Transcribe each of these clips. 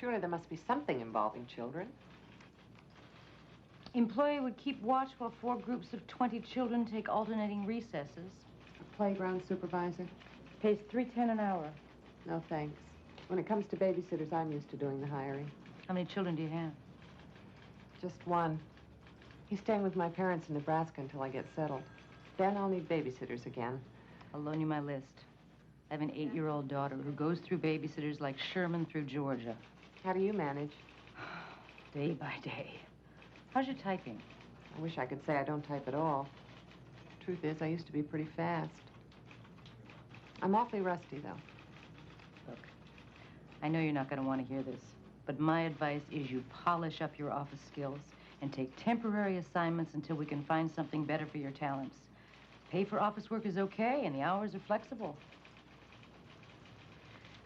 Surely there must be something involving children. Employee would keep watch while 4 groups of 20 children take alternating recesses. A playground supervisor? Pays $3.10 an hour. No, thanks. When it comes to babysitters, I'm used to doing the hiring. How many children do you have? Just one. He's staying with my parents in Nebraska until I get settled. Then I'll need babysitters again. I'll loan you my list. I have an 8-year-old daughter who goes through babysitters like Sherman through Georgia. How do you manage? Day by day. How's your typing? I wish I could say I don't type at all. Truth is, I used to be pretty fast. I'm awfully rusty, though. Look, I know you're not going to want to hear this, but my advice is you polish up your office skills and take temporary assignments until we can find something better for your talents. Pay for office work is okay, and the hours are flexible.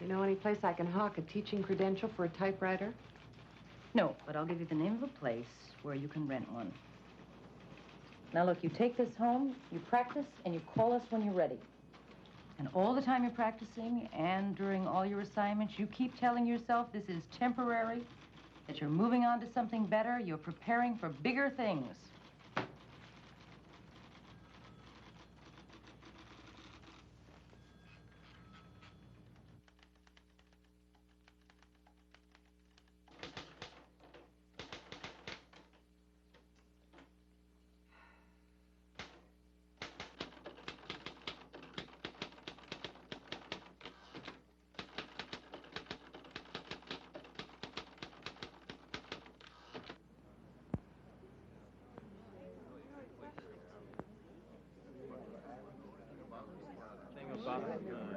You know any place I can hawk a teaching credential for a typewriter? No, but I'll give you the name of a place where you can rent one. Now, look, you take this home, you practice, and you call us when you're ready. And all the time you're practicing and during all your assignments, you keep telling yourself this is temporary, that you're moving on to something better, you're preparing for bigger things.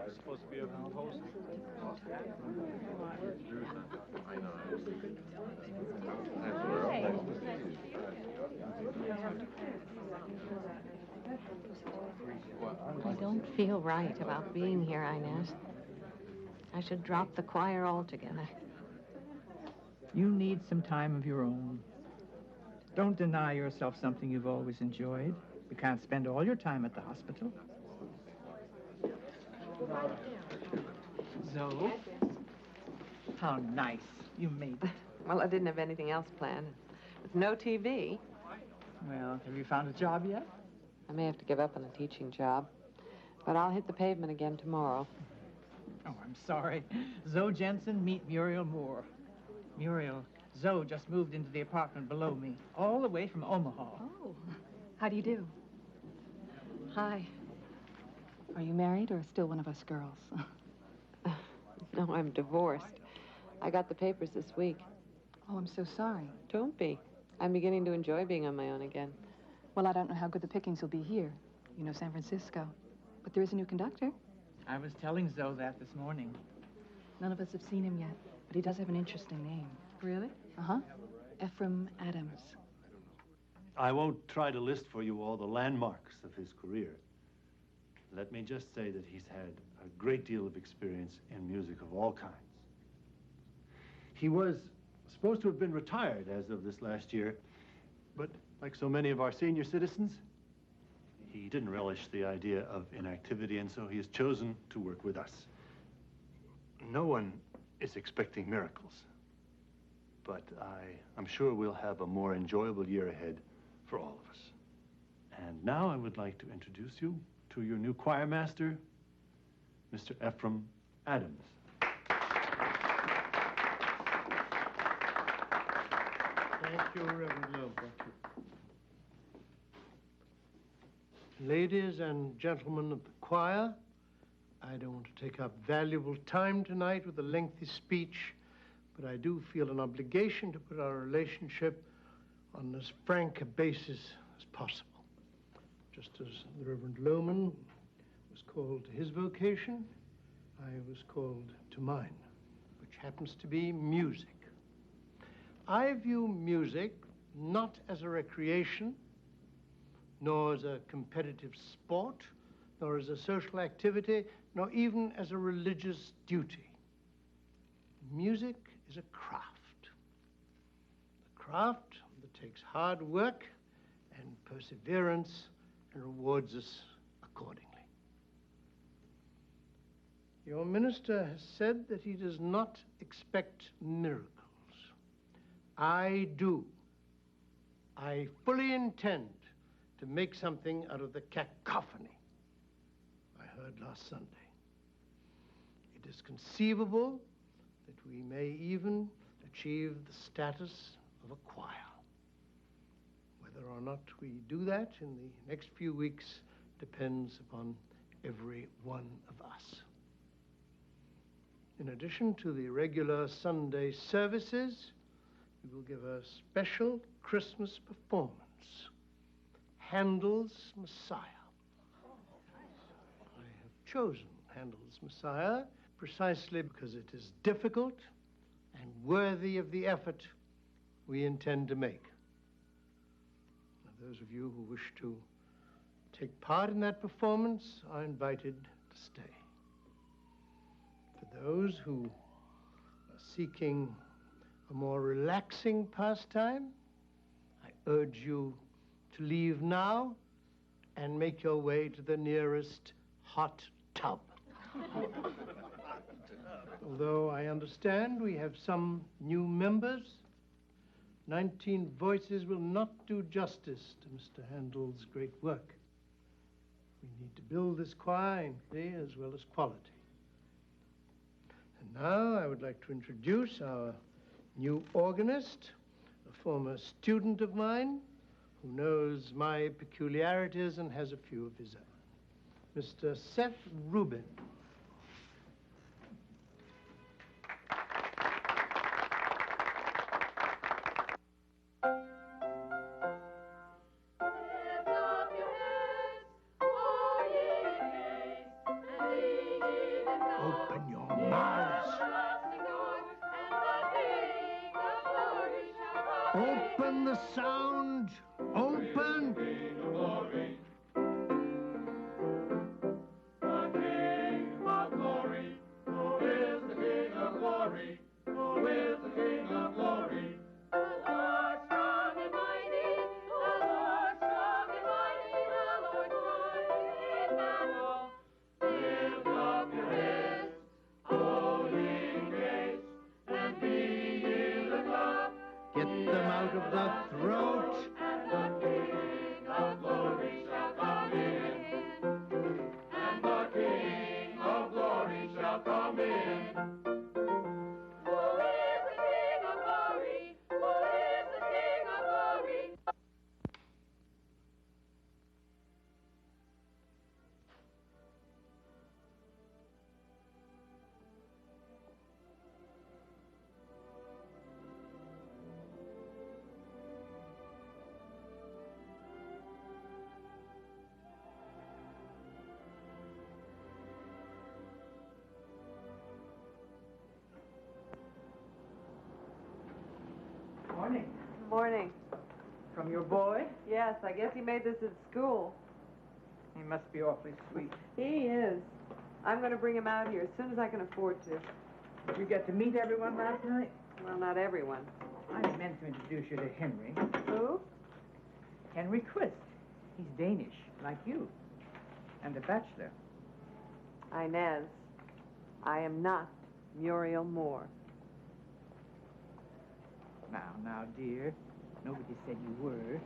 It's supposed to be a post. I don't feel right about being here, Inez. I should drop the choir altogether. You need some time of your own. Don't deny yourself something you've always enjoyed. You can't spend all your time at the hospital. Zoe, how nice you made it. Well, I didn't have anything else planned. With no TV. Well, have you found a job yet? I may have to give up on a teaching job, but I'll hit the pavement again tomorrow. Oh, I'm sorry. Zoe Jensen, meet Muriel Moore. Muriel, Zoe just moved into the apartment below me, all the way from Omaha. Oh, how do you do? Hi. Are you married or still one of us girls? No, I'm divorced. I got the papers this week. Oh, I'm so sorry. Don't be. I'm beginning to enjoy being on my own again. Well, I don't know how good the pickings will be here. You know, San Francisco. But there is a new conductor. I was telling Zoe that this morning. None of us have seen him yet, but he does have an interesting name. Really? Uh-huh. Ephraim Adams. I won't try to list for you all the landmarks of his career. Let me just say that he's had a great deal of experience in music of all kinds. He was supposed to have been retired as of this last year, but like so many of our senior citizens, he didn't relish the idea of inactivity, and so he has chosen to work with us. No one is expecting miracles, but I'm sure we'll have a more enjoyable year ahead for all of us. And now I would like to introduce you to your new choirmaster, Mr. Ephraim Adams. Thank you, Reverend Lowe. Thank you. Ladies and gentlemen of the choir, I don't want to take up valuable time tonight with a lengthy speech, but I do feel an obligation to put our relationship on as frank a basis as possible. Just as the Reverend Lohman was called to his vocation, I was called to mine, which happens to be music. I view music not as a recreation, nor as a competitive sport, nor as a social activity, nor even as a religious duty. Music is a craft. The craft that takes hard work and perseverance and rewards us accordingly. Your minister has said that he does not expect miracles. I do. I fully intend to make something out of the cacophony I heard last Sunday. It is conceivable that we may even achieve the status of a choir. Whether or not we do that in the next few weeks depends upon every one of us. In addition to the regular Sunday services, we will give a special Christmas performance, Handel's Messiah. I have chosen Handel's Messiah precisely because it is difficult and worthy of the effort we intend to make. Now, those of you who wish to take part in that performance are invited to stay. For those who are seeking a more relaxing pastime, I urge you to leave now and make your way to the nearest hot tub. Although I understand we have some new members, 19 voices will not do justice to Mr. Handel's great work. We need to build this choir in quantity as well as quality. And now I would like to introduce our new organist, a former student of mine who knows my peculiarities and has a few of his own. Mr. Seth Rubin. Open your mouths. Open the sound. Open. Get them out of the throat. And the King of Glory shall come in. And the King of Glory shall come in. Who is the King of Glory? Who is the King of Glory? Morning. Morning. From your boy? Yes, I guess he made this at school. He must be awfully sweet. He is. I'm going to bring him out here as soon as I can afford to. Did you get to meet everyone last night? Well, not everyone. I meant to introduce you to Henry. Who? Henry Quist. He's Danish, like you. And a bachelor. Inez, I am not Muriel Moore. Now, dear. Nobody said you were.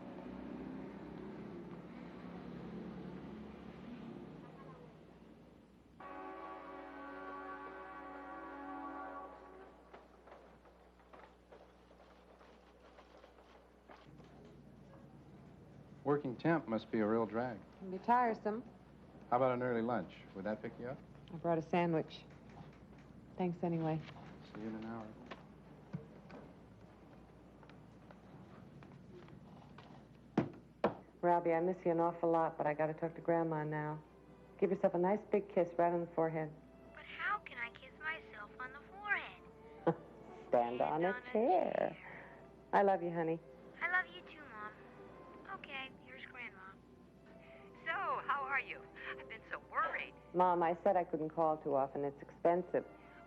Working temp must be a real drag. Can be tiresome. How about an early lunch? Would that pick you up? I brought a sandwich. Thanks anyway. See you in an hour. Robbie, I miss you an awful lot, but I got to talk to Grandma now. Give yourself a nice big kiss right on the forehead. But how can I kiss myself on the forehead? Stand on a chair. I love you, honey. I love you too, Mom. Okay, here's Grandma. So, how are you? I've been so worried. Mom, I said I couldn't call too often. It's expensive.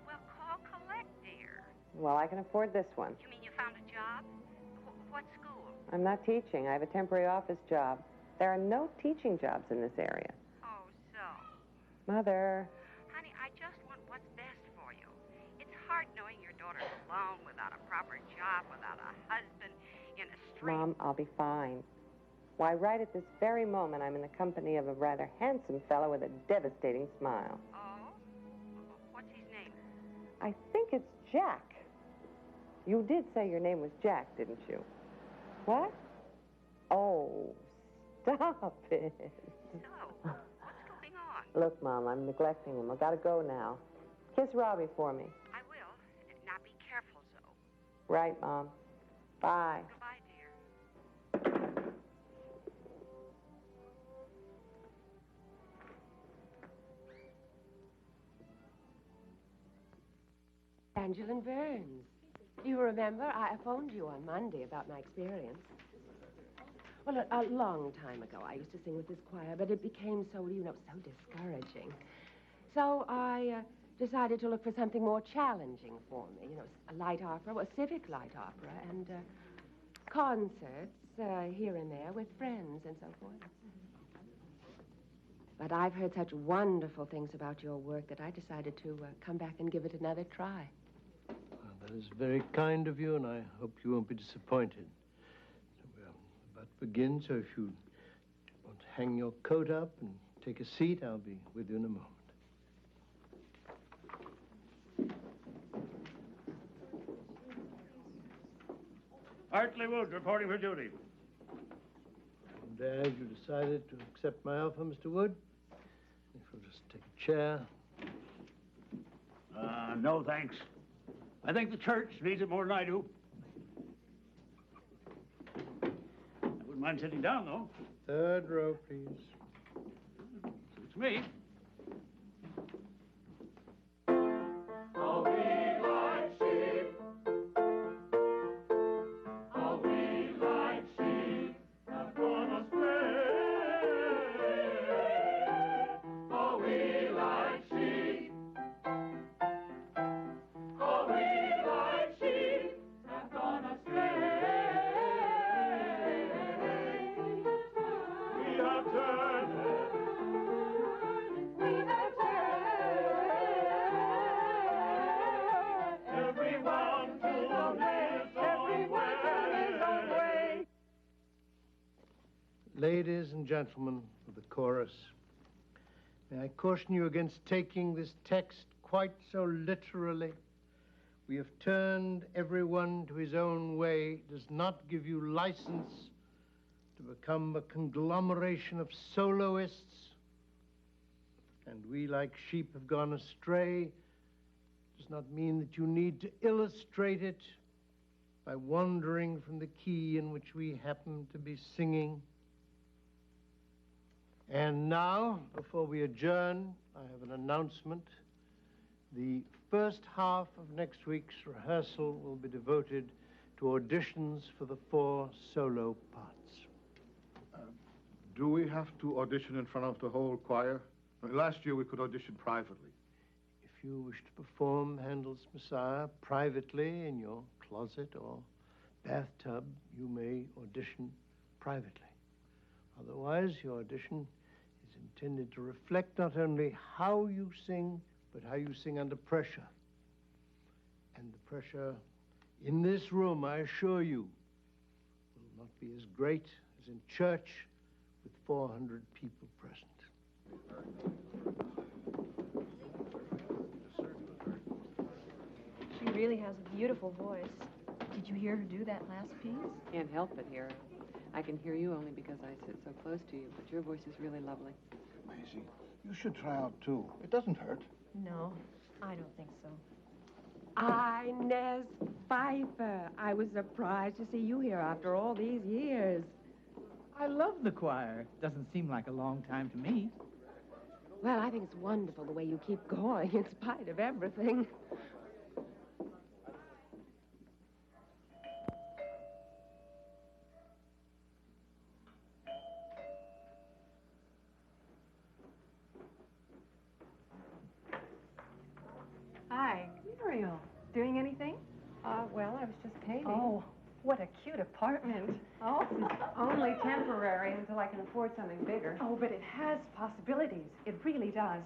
Well, call collect, dear. Well, I can afford this one. You mean you found a job? What school? I'm not teaching. I have a temporary office job. There are no teaching jobs in this area. Oh, so. Mother. Honey, I just want alone, without a proper job, without a husband, in a street. Mom, I'll be fine. Why, right at this very moment, I'm in the company of a rather handsome fellow with a devastating smile. Oh? What's his name? I think it's Jack. You did say your name was Jack, didn't you? What? Oh, stop it. So, what's going on? Look, Mom, I'm neglecting him. I've got to go now. Kiss Robbie for me. I will. Now be careful, Zoe. Right, Mom. Bye. Goodbye, dear. Angeline Burns. You remember, I phoned you on Monday about my experience. Well, a long time ago, I used to sing with this choir, but it became so, so discouraging. So I decided to look for something more challenging for me. A light opera, a civic light opera, and concerts here and there with friends and so forth. But I've heard such wonderful things about your work that I decided to come back and give it another try. Well, that is very kind of you, and I hope you won't be disappointed. We're about to begin, so if you want to hang your coat up and take a seat, I'll be with you in a moment. Hartley Wood, reporting for duty. I'm glad you decided to accept my offer, Mr. Wood. If you'll just take a chair. No, thanks. I think the church needs it more than I do. I wouldn't mind sitting down, though. Third row, please. Suits me. Ladies and gentlemen of the chorus, may I caution you against taking this text quite so literally. We have turned everyone to his own way does not give you license to become a conglomeration of soloists. And we, like sheep, have gone astray does not mean that you need to illustrate it by wandering from the key in which we happen to be singing. And now, before we adjourn, I have an announcement. The first half of next week's rehearsal will be devoted to auditions for the 4 solo parts. Do we have to audition in front of the whole choir? Last year we could audition privately. If you wish to perform Handel's Messiah privately in your closet or bathtub, you may audition privately. Otherwise, your audition is intended to reflect not only how you sing, but how you sing under pressure. And the pressure in this room, I assure you, will not be as great as in church with 400 people present. She really has a beautiful voice. Did you hear her do that last piece? Can't help but hear her. I can hear you only because I sit so close to you, but your voice is really lovely. Maisie, you should try out, too. It doesn't hurt. No, I don't think so. Inez Pfeiffer. I was surprised to see you here after all these years. I love the choir. Doesn't seem like a long time to me. Well, I think it's wonderful the way you keep going in spite of everything. Hi, Muriel. Doing anything? Well, I was just painting. Oh, what a cute apartment. Oh, only temporary until I can afford something bigger. Oh, but it has possibilities. It really does.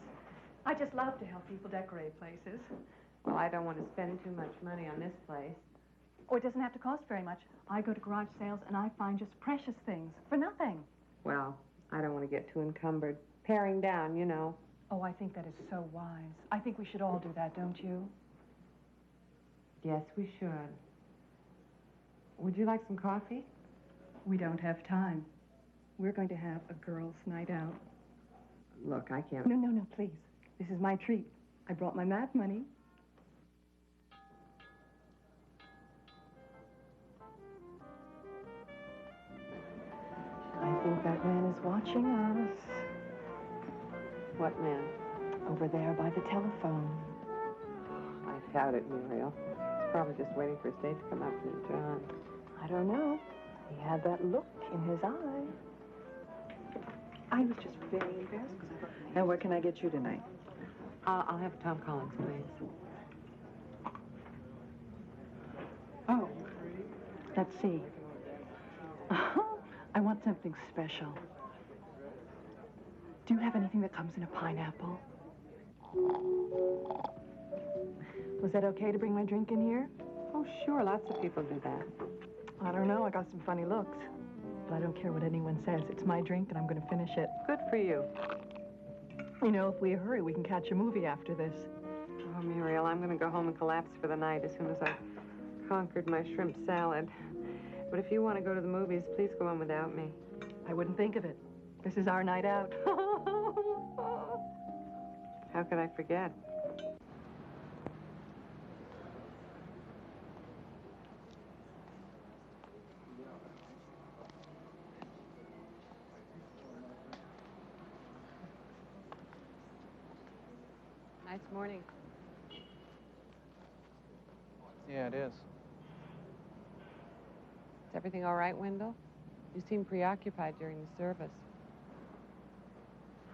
I just love to help people decorate places. Well, I don't want to spend too much money on this place. Oh, it doesn't have to cost very much. I go to garage sales and I find just precious things for nothing. Well, I don't want to get too encumbered. Paring down, you know. Oh, I think that is so wise. I think we should all do that, don't you? Yes, we should. Would you like some coffee? We don't have time. We're going to have a girls' night out. Look, I can't... No, please. This is my treat. I brought my mat money. I think that man is watching us. What man? Over there by the telephone. I doubt it, Muriel. He's probably just waiting for his date to come up from John. I don't know. He had that look in his eye. I was just very embarrassed because I thought... And what can I get you tonight? I'll have Tom Collins, please. Oh, let's see. I want something special. Do you have anything that comes in a pineapple? Was that okay to bring my drink in here? Oh, sure. Lots of people do that. I don't know. I got some funny looks. But I don't care what anyone says. It's my drink, and I'm going to finish it. Good for you. You know, if we hurry, we can catch a movie after this. Oh, Muriel, I'm going to go home and collapse for the night as soon as I've conquered my shrimp salad. But if you want to go to the movies, please go on without me. I wouldn't think of it. This is our night out. How could I forget? Nice morning. Yeah, it is. Is everything all right, Wendell? You seem preoccupied during the service.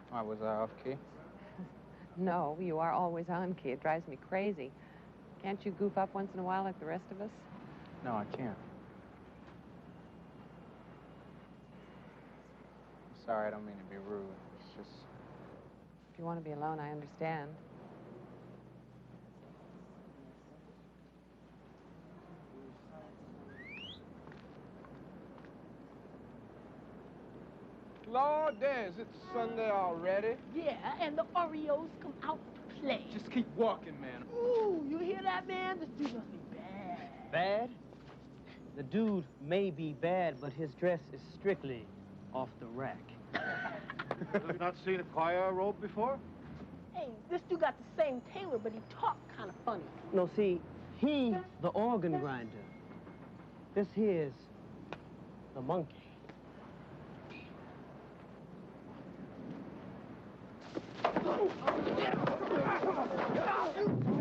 Why, was I off key? No, you are always on key. It drives me crazy. Can't you goof up once in a while like the rest of us? No, I can't. I'm sorry, I don't mean to be rude. It's just... If you want to be alone, I understand. Lord, Dez, it's Sunday already. Yeah, and the Oreos come out to play. Just keep walking, man. Ooh, you hear that, man? This dude must be bad. Bad? The dude may be bad, but his dress is strictly off the rack. Have you not seen a choir robe before? Hey, this dude got the same tailor, but he talked kind of funny. No, see, he the organ grinder. This here's the monkey.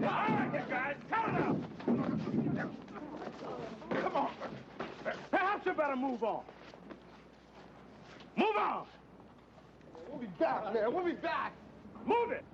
All right, you guys, come on! Come on. Perhaps you better move on. Move on! We'll be back, man. We'll be back. Move it!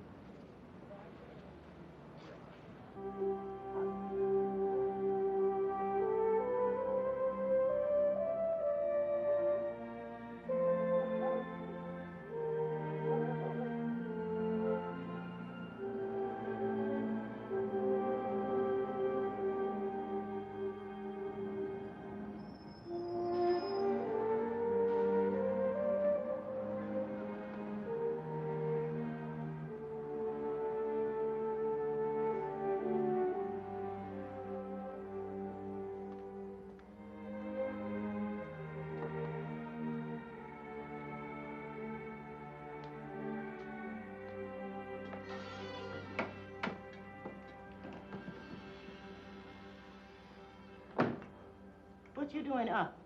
What you doing up?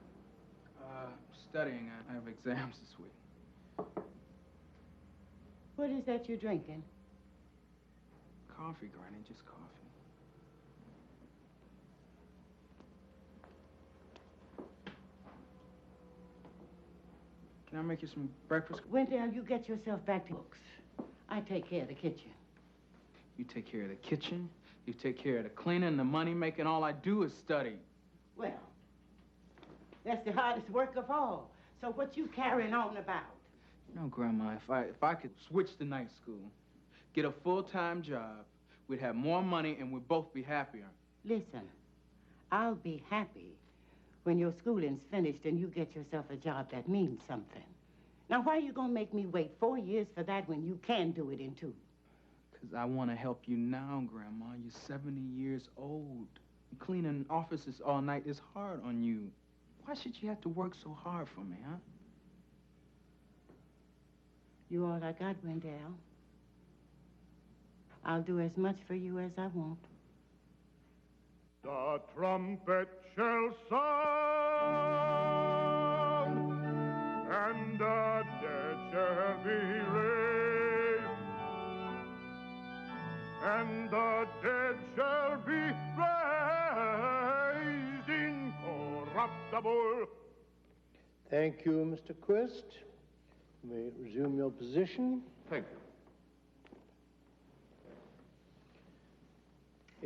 Studying. I have exams this week. What is that you're drinking? Coffee, Granny, just coffee. Can I make you some breakfast? Wendell, you get yourself back to books. I take care of the kitchen. You take care of the kitchen, you take care of the cleaning, the money making. All I do is study. Well, that's the hardest work of all. So what you carrying on about? You know, Grandma, if I could switch to night school, get a full-time job, we'd have more money, and we'd both be happier. Listen, I'll be happy when your schooling's finished and you get yourself a job that means something. Now, why are you going to make me wait 4 years for that when you can do it in 2? Because I want to help you now, Grandma. You're 70 years old. Cleaning offices all night is hard on you. Why should you have to work so hard for me, huh? You all I got, Wendell. I'll do as much for you as I want. The trumpet shall sound, and the dead shall be raised, and the dead shall be raised incorruptible. Thank you, Mr. Quist. You may resume your position. Thank you.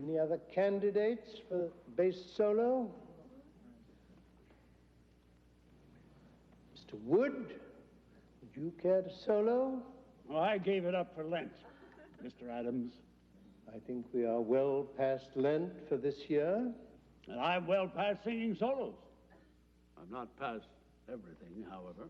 Any other candidates for bass solo? Mr. Wood, would you care to solo? Oh, I gave it up for Lent, Mr. Adams. I think we are well past Lent for this year. And I'm well past singing solos. I'm not past everything, however.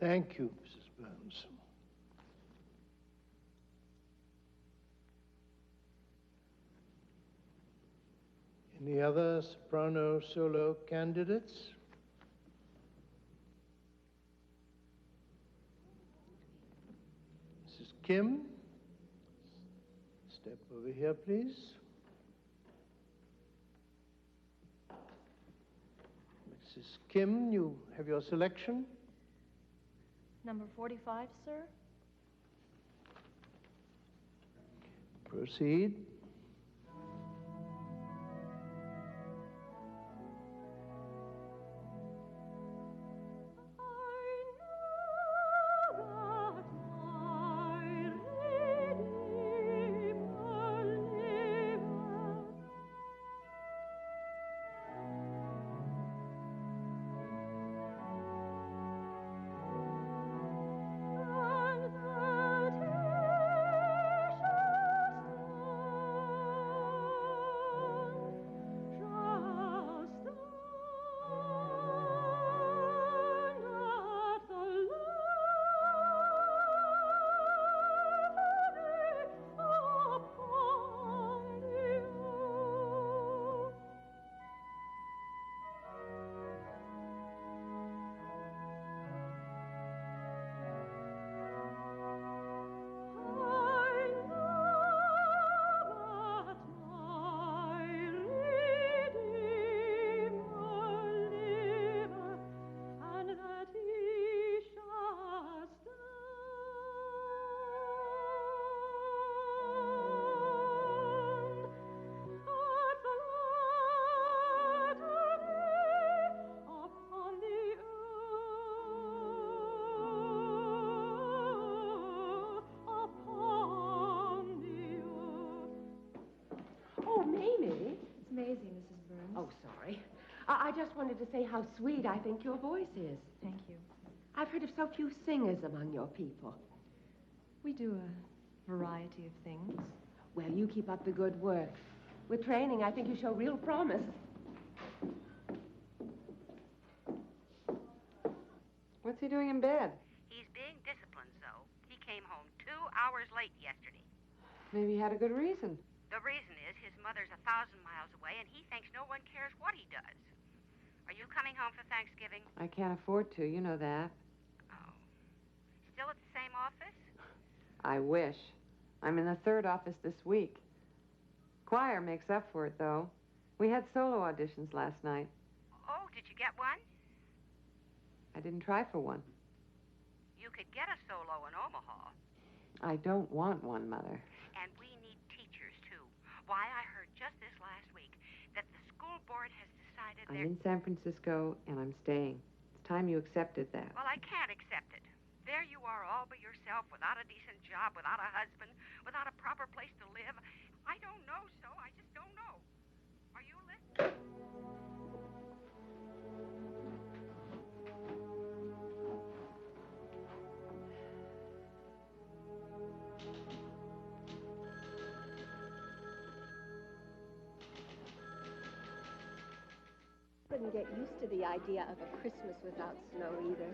Thank you, Mrs. Burns. Any other soprano solo candidates? Mrs. Kim, step over here, please. Mrs. Kim, you have your selection. Number 45, sir. Proceed. I just wanted to say how sweet I think your voice is. Thank you. I've heard of so few singers among your people. We do a variety of things. Well, you keep up the good work. With training, I think you show real promise. What's he doing in bed? He's being disciplined, Zoe. He came home 2 hours late yesterday. Maybe he had a good reason. The reason is his mother's 1,000 miles away, and he thinks no one cares what he does. Are you coming home for Thanksgiving? I can't afford to, you know that. Oh. Still at the same office? I wish. I'm in the 3rd office this week. Choir makes up for it, though. We had solo auditions last night. Oh, did you get one? I didn't try for one. You could get a solo in Omaha. I don't want one, Mother. And we need why I heard just this last week that the school board has decided I'm they're... in San Francisco, and I'm staying. It's time you accepted that. Well, I can't accept it. There you are all by yourself, without a decent job, without a husband, without a proper place to live. I don't know, so I just don't know. Are you listening? Couldn't get used to the idea of a Christmas without snow either.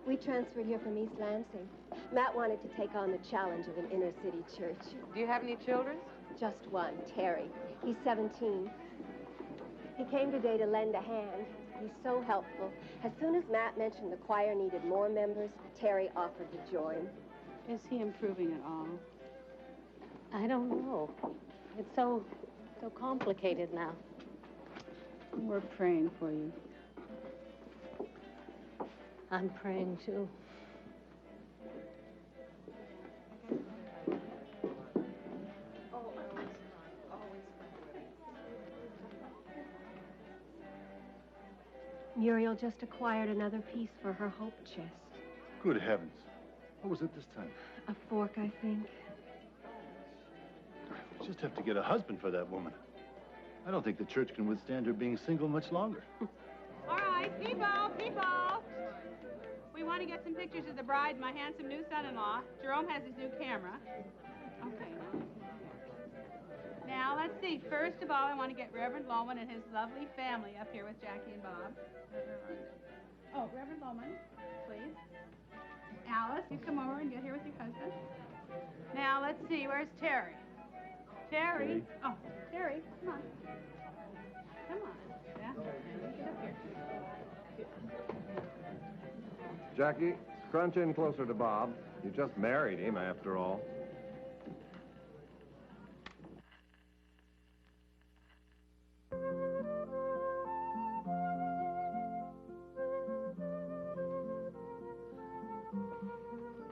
We transferred here from East Lansing. Matt wanted to take on the challenge of an inner city church. Do you have any children? Just one, Terry. He's 17. He came today to lend a hand. He's so helpful. As soon as Matt mentioned the choir needed more members, Terry offered to join. Is he improving at all? I don't know. It's so complicated now. We're praying for you. I'm praying too. Muriel just acquired another piece for her hope chest. Good heavens. What was it this time? A fork, I think. We just have to get a husband for that woman. I don't think the church can withstand her being single much longer. All right, people. We want to get some pictures of the bride and my handsome new son-in-law. Jerome has his new camera. Okay. Now, let's see. First of all, I want to get Reverend Loman and his lovely family up here with Jackie and Bob. Oh, Reverend Loman, please. Alice, you come over and get here with your husband. Now, let's see. Where's Terry? Terry? Oh, Terry, come on. Come on. Yeah. Get up here. Jackie, scrunch in closer to Bob. You just married him, after all.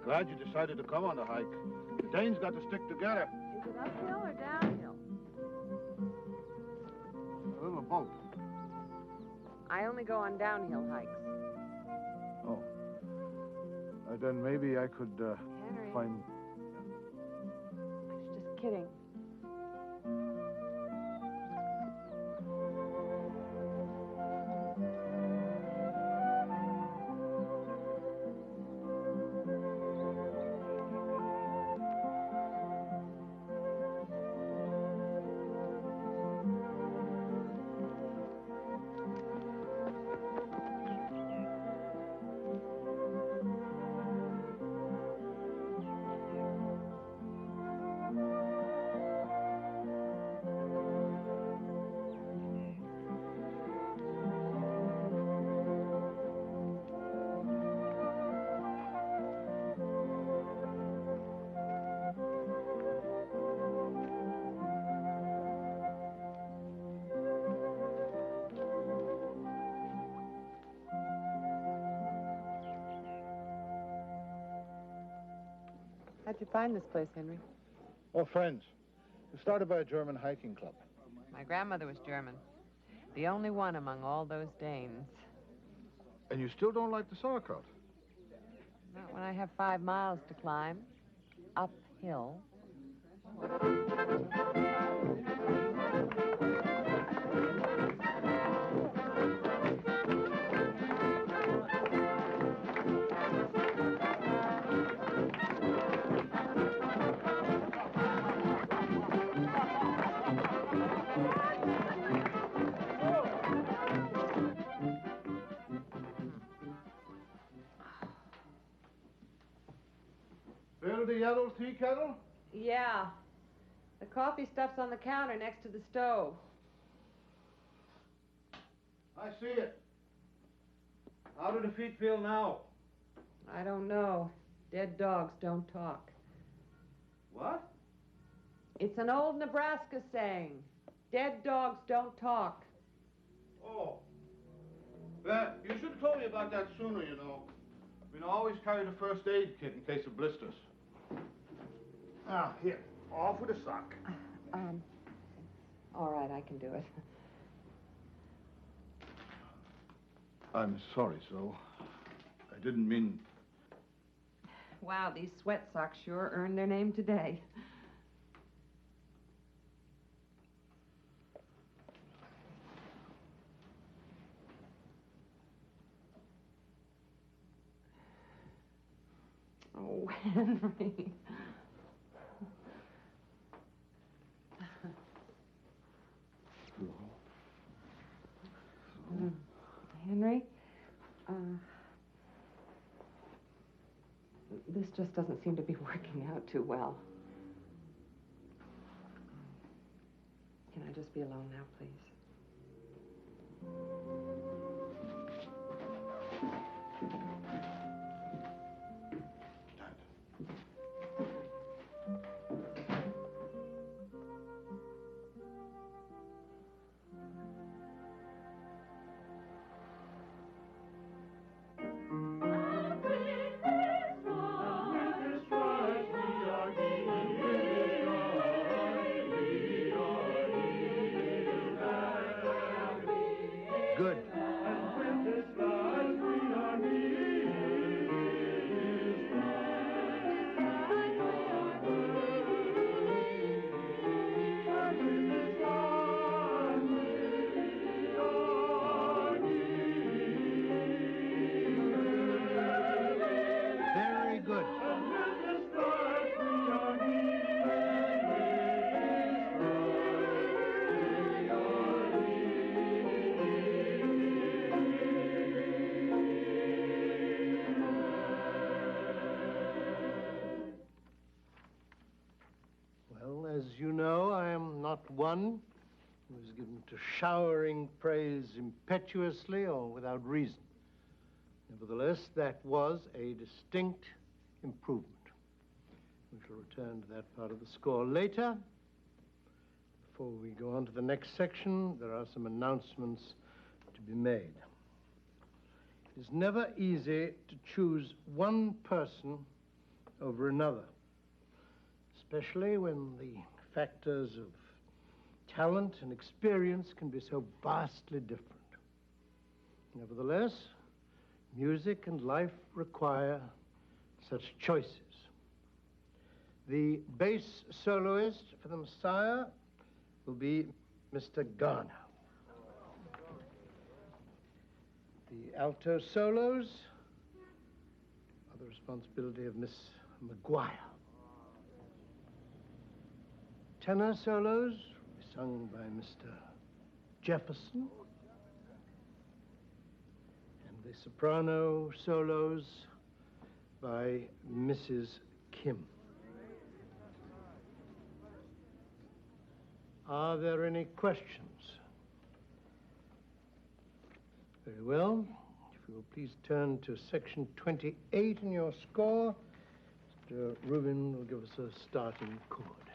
Glad you decided to come on the hike. The Danes got to stick together. Is it uphill or downhill? A little of both. I only go on downhill hikes. Oh. Then maybe I could Henry. find... I was just kidding. How'd you find this place, Henry? Oh, friends. It started by a German hiking club. My grandmother was German. The only one among all those Danes. And you still don't like the sauerkraut? Not when I have 5 miles to climb. Uphill. Fill the yellow tea kettle? Yeah. The coffee stuff's on the counter next to the stove. I see it. How do the feet feel now? I don't know. Dead dogs don't talk. What? It's an old Nebraska saying. Dead dogs don't talk. Oh. Well, you should have told me about that sooner, you know. I always carry the first aid kit in case of blisters. Now, here. Off with a sock. All right, I can do it. I'm sorry, so. I didn't mean... Wow, these sweat socks sure earned their name today. Oh, Henry. Henry, this just doesn't seem to be working out too well. Can I just be alone now, please? Good. Very good. Well, as you know, I am not one who is given to showering praise impetuously or without reason. Nevertheless, that was a distinct improvement. We shall return to that part of the score later. Before we go on to the next section, there are some announcements to be made. It is never easy to choose one person over another, especially when the factors of talent and experience can be so vastly different. Nevertheless, music and life require such choices. The bass soloist for the Messiah will be Mr. Garner. The alto solos are the responsibility of Miss McGuire. Tenor solos will be sung by Mr. Jefferson. The soprano solos by Mrs. Kim. Are there any questions? Very well. If you will please turn to section 28 in your score, Mr. Rubin will give us a starting chord.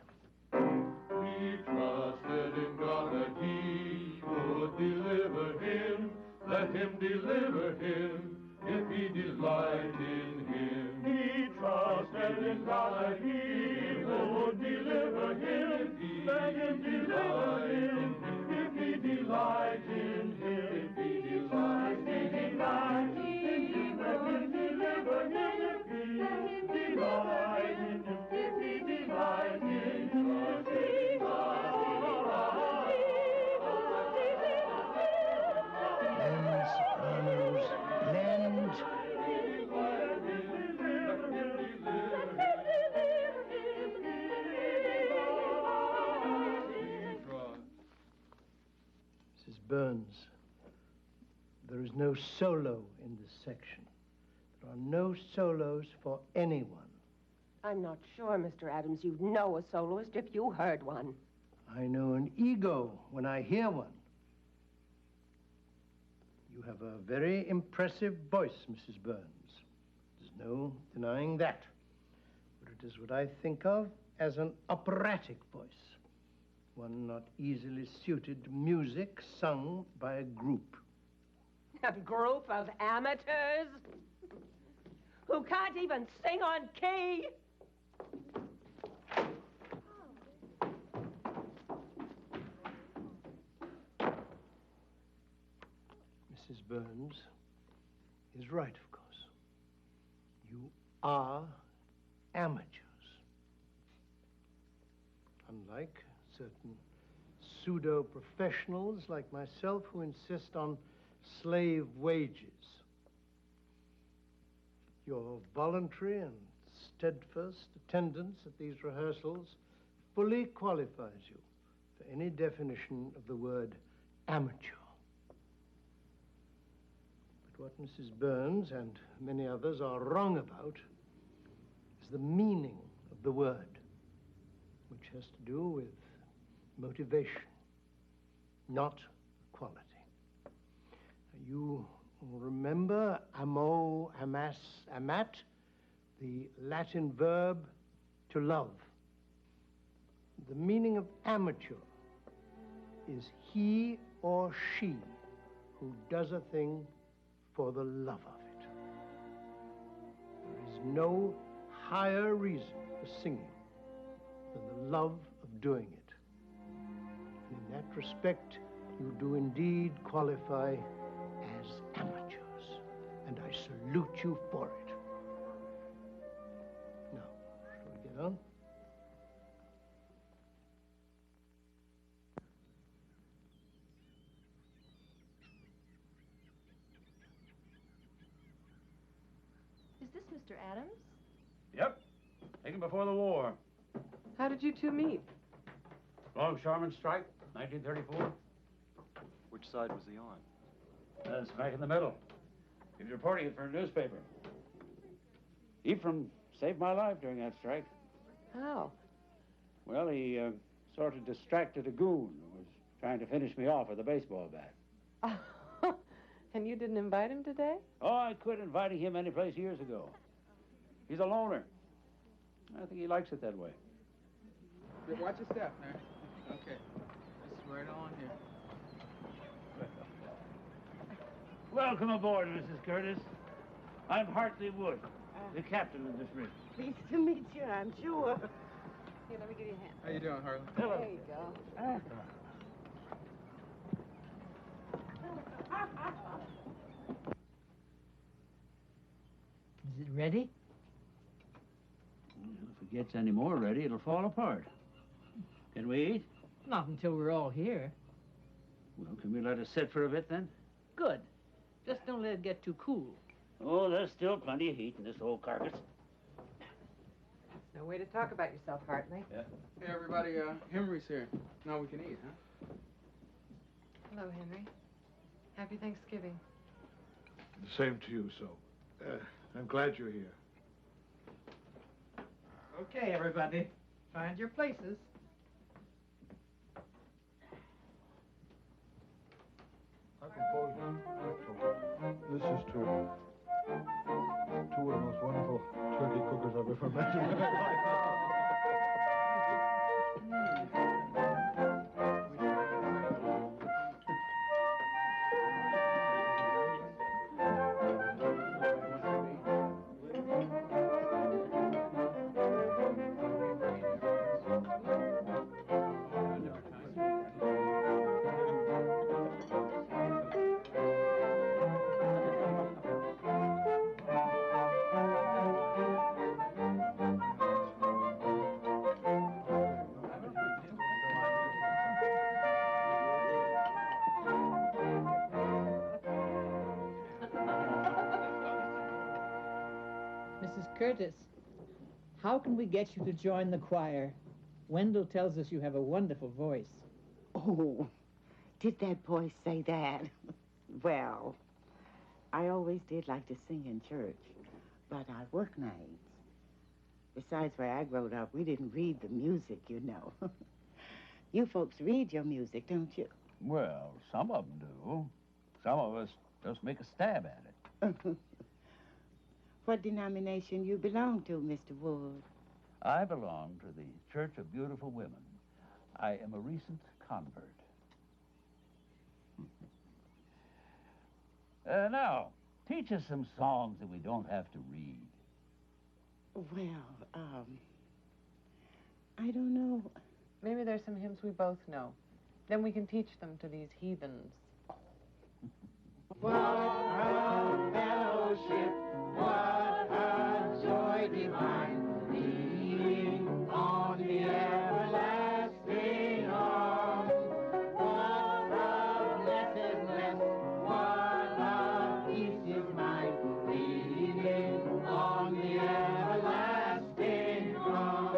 We trusted in God that He would deliver him. Let him deliver him if he delight in him. He trusted in God that He would deliver him. Let him deliver him if he delight in him. If he delight in him, let him deliver him. If he delight in him, if he delight in him. Sopranos, blend. Mrs. Burns, there is no solo in this section. There are no solos for anyone. I'm not sure, Mr. Adams, you'd know a soloist if you heard one. I know an ego when I hear one. You have a very impressive voice, Mrs. Burns. There's no denying that. But it is what I think of as an operatic voice, one not easily suited to music sung by a group. A group of amateurs who can't even sing on key. Burns is right, of course. You are amateurs. Unlike certain pseudo-professionals like myself who insist on slave wages. Your voluntary and steadfast attendance at these rehearsals fully qualifies you for any definition of the word amateur. But what Mrs. Burns and many others are wrong about is the meaning of the word, which has to do with motivation, not quality. You remember amo, amas, amat, the Latin verb to love. The meaning of amateur is he or she who does a thing for the love of it. There is no higher reason for singing than the love of doing it. And in that respect, you do indeed qualify as amateurs, and I salute you for it. Now, shall we get on? Is this Mr. Adams? Yep. Taken before the war. How did you two meet? Longshoremen's strike, 1934. Which side was he on? Smack in the middle. He was reporting it for a newspaper. Ephraim saved my life during that strike. How? Well, he sort of distracted a goon who was trying to finish me off with a baseball bat. And you didn't invite him today? Oh, I quit inviting him any place years ago. He's a loner. I think he likes it that way. Watch your step, man. Okay. It's right on here. Welcome aboard, Mrs. Curtis. I'm Hartley Wood, the captain of this rig. Pleased to meet you, I'm sure. Here, let me give you a hand. How you doing, Harlan? Hello. There you go. Is it ready? Well, if it gets any more ready, it'll fall apart. Can we eat? Not until we're all here. Well, can we let it sit for a bit, then? Good. Just don't let it get too cool. Oh, there's still plenty of heat in this old carcass. No way to talk about yourself, Hartley. Yeah. Hey, everybody, Henry's here. Now we can eat, huh? Hello, Henry. Happy Thanksgiving. The same to you, so. I'm glad you're here. Okay, everybody. Find your places. This is two of the most wonderful turkey cookers I've ever met in my life. Mrs. Curtis, how can we get you to join the choir? Wendell tells us you have a wonderful voice. Oh, did that boy say that? Well, I always did like to sing in church, but I work nights. Besides, where I growed up, we didn't read the music, you know. You folks read your music, don't you? Well, some of them do. Some of us just make a stab at it. What denomination you belong to, Mr. Wood? I belong to the Church of Beautiful Women. I am a recent convert. Now, teach us some songs that we don't have to read. Well, I don't know. Maybe there's some hymns we both know. Then we can teach them to these heathens. What a fellowship, what a joy divine, leaning on the everlasting arm. What a blessedness, what a peace is mine, leaning on the everlasting arm.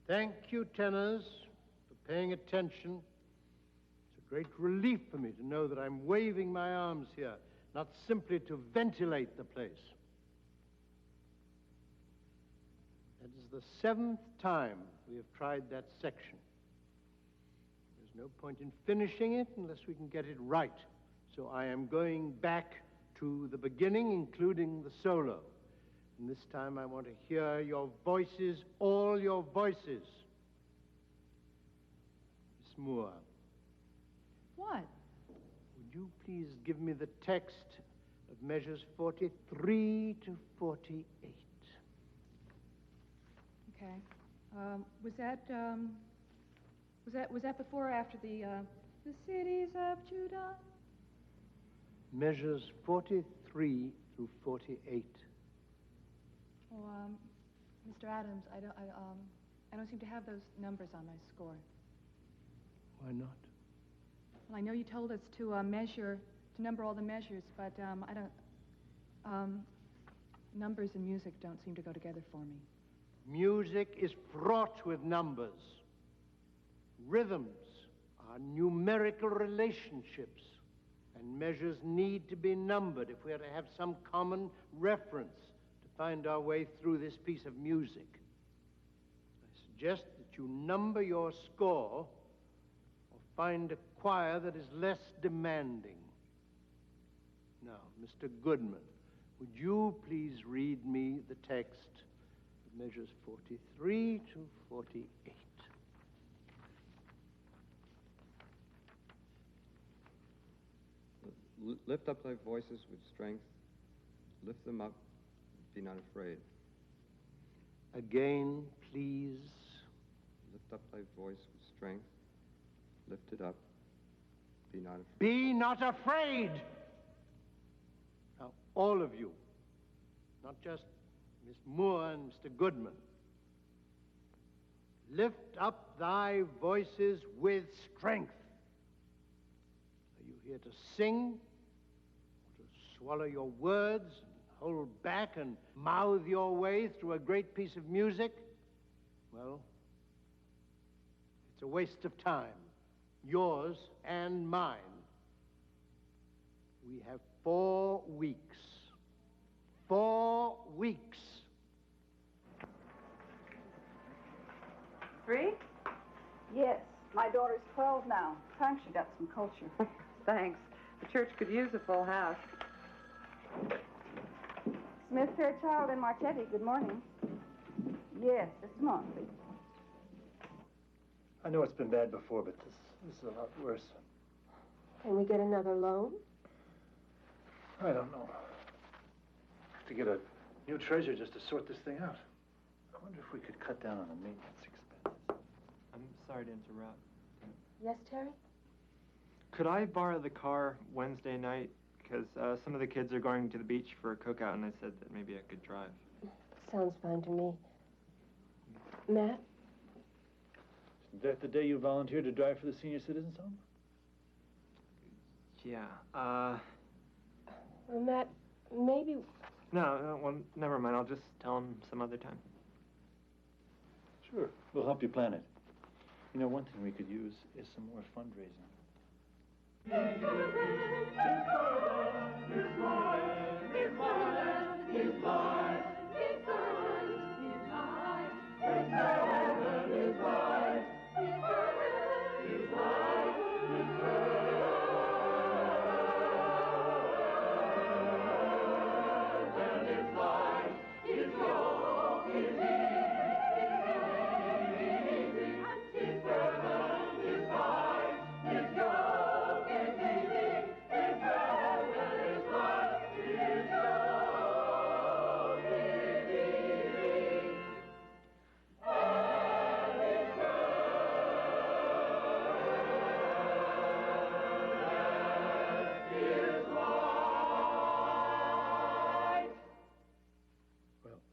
Thank you, tenors, for paying attention. It's a great relief for me to know that I'm waving my arms here, not simply to ventilate the place. That is the 7th time we have tried that section. There's no point in finishing it unless we can get it right. So I am going back to the beginning, including the solo. And this time I want to hear your voices, all your voices. Miss Moore. What? Would you please give me the text of measures 43 to 48? Okay. Was that before or after the cities of Judah? Measures 43 through 48. Oh, Mr. Adams, I don't seem to have those numbers on my score. Why not? Well, I know you told us to number all the measures, but I don't. Numbers and music don't seem to go together for me. Music is fraught with numbers. Rhythms are numerical relationships, and measures need to be numbered if we are to have some common reference to find our way through this piece of music. I suggest that you number your score or find a choir that is less demanding. Now, Mr. Goodman, would you please read me the text of measures 43 to 48? Lift up thy voices with strength. Lift them up. Be not afraid. Again, please. Lift up thy voice with strength. Lift it up. Be not afraid. Be not afraid! Now, all of you, not just Miss Moore and Mr. Goodman, lift up thy voices with strength. Are you here to sing? To swallow your words and hold back and mouth your way through a great piece of music? Well, it's a waste of time, yours and mine. We have 4 weeks. 4 weeks. 3? Yes. My daughter's 12 now. Time she got some culture. Thanks. The church could use a full house. Smith, Fairchild, and Marchetti, good morning. Yes, this monthly. I know it's been bad before, but this is a lot worse. Can we get another loan? I don't know. I have to get a new treasurer just to sort this thing out. I wonder if we could cut down on the maintenance expenses. I'm sorry to interrupt. Yes, Terry? Could I borrow the car Wednesday night? Because some of the kids are going to the beach for a cookout, and I said that maybe I could drive. Sounds fine to me. Matt? Is that the day you volunteered to drive for the senior citizens home? Yeah, Well, Matt, maybe... No, well, never mind. I'll just tell him some other time. Sure. We'll help you plan it. You know, one thing we could use is some more fundraising.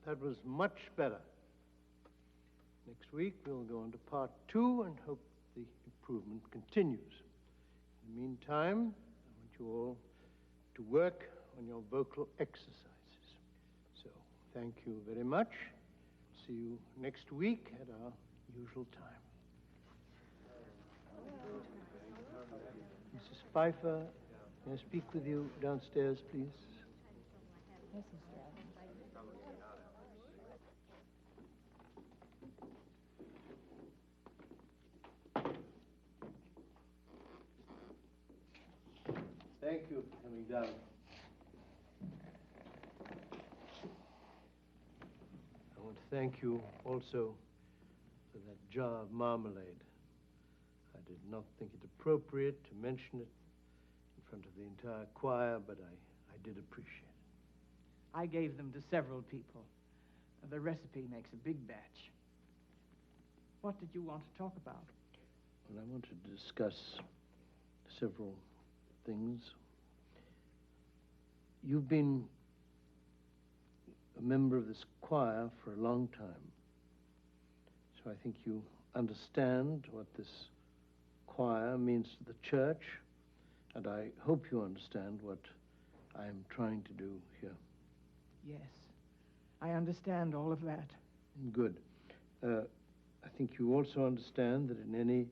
That was much better. Next week, we'll go on to part 2 and hope the improvement continues. In the meantime, I want you all to work on your vocal exercises. So, thank you very much. See you next week at our usual time. Mrs. Pfeiffer, may I speak with you downstairs, please? Yes, Mr. Adams. Thank you for coming down. I want to thank you also for that jar of marmalade. I did not think it appropriate to mention it in front of the entire choir, but I did appreciate it. I gave them to several people. The recipe makes a big batch. What did you want to talk about? Well, I wanted to discuss several things. You've been a member of this choir for a long time, so I think you understand what this choir means to the church, and I hope you understand what I am trying to do here. Yes, I understand all of that. Good. I think you also understand that in any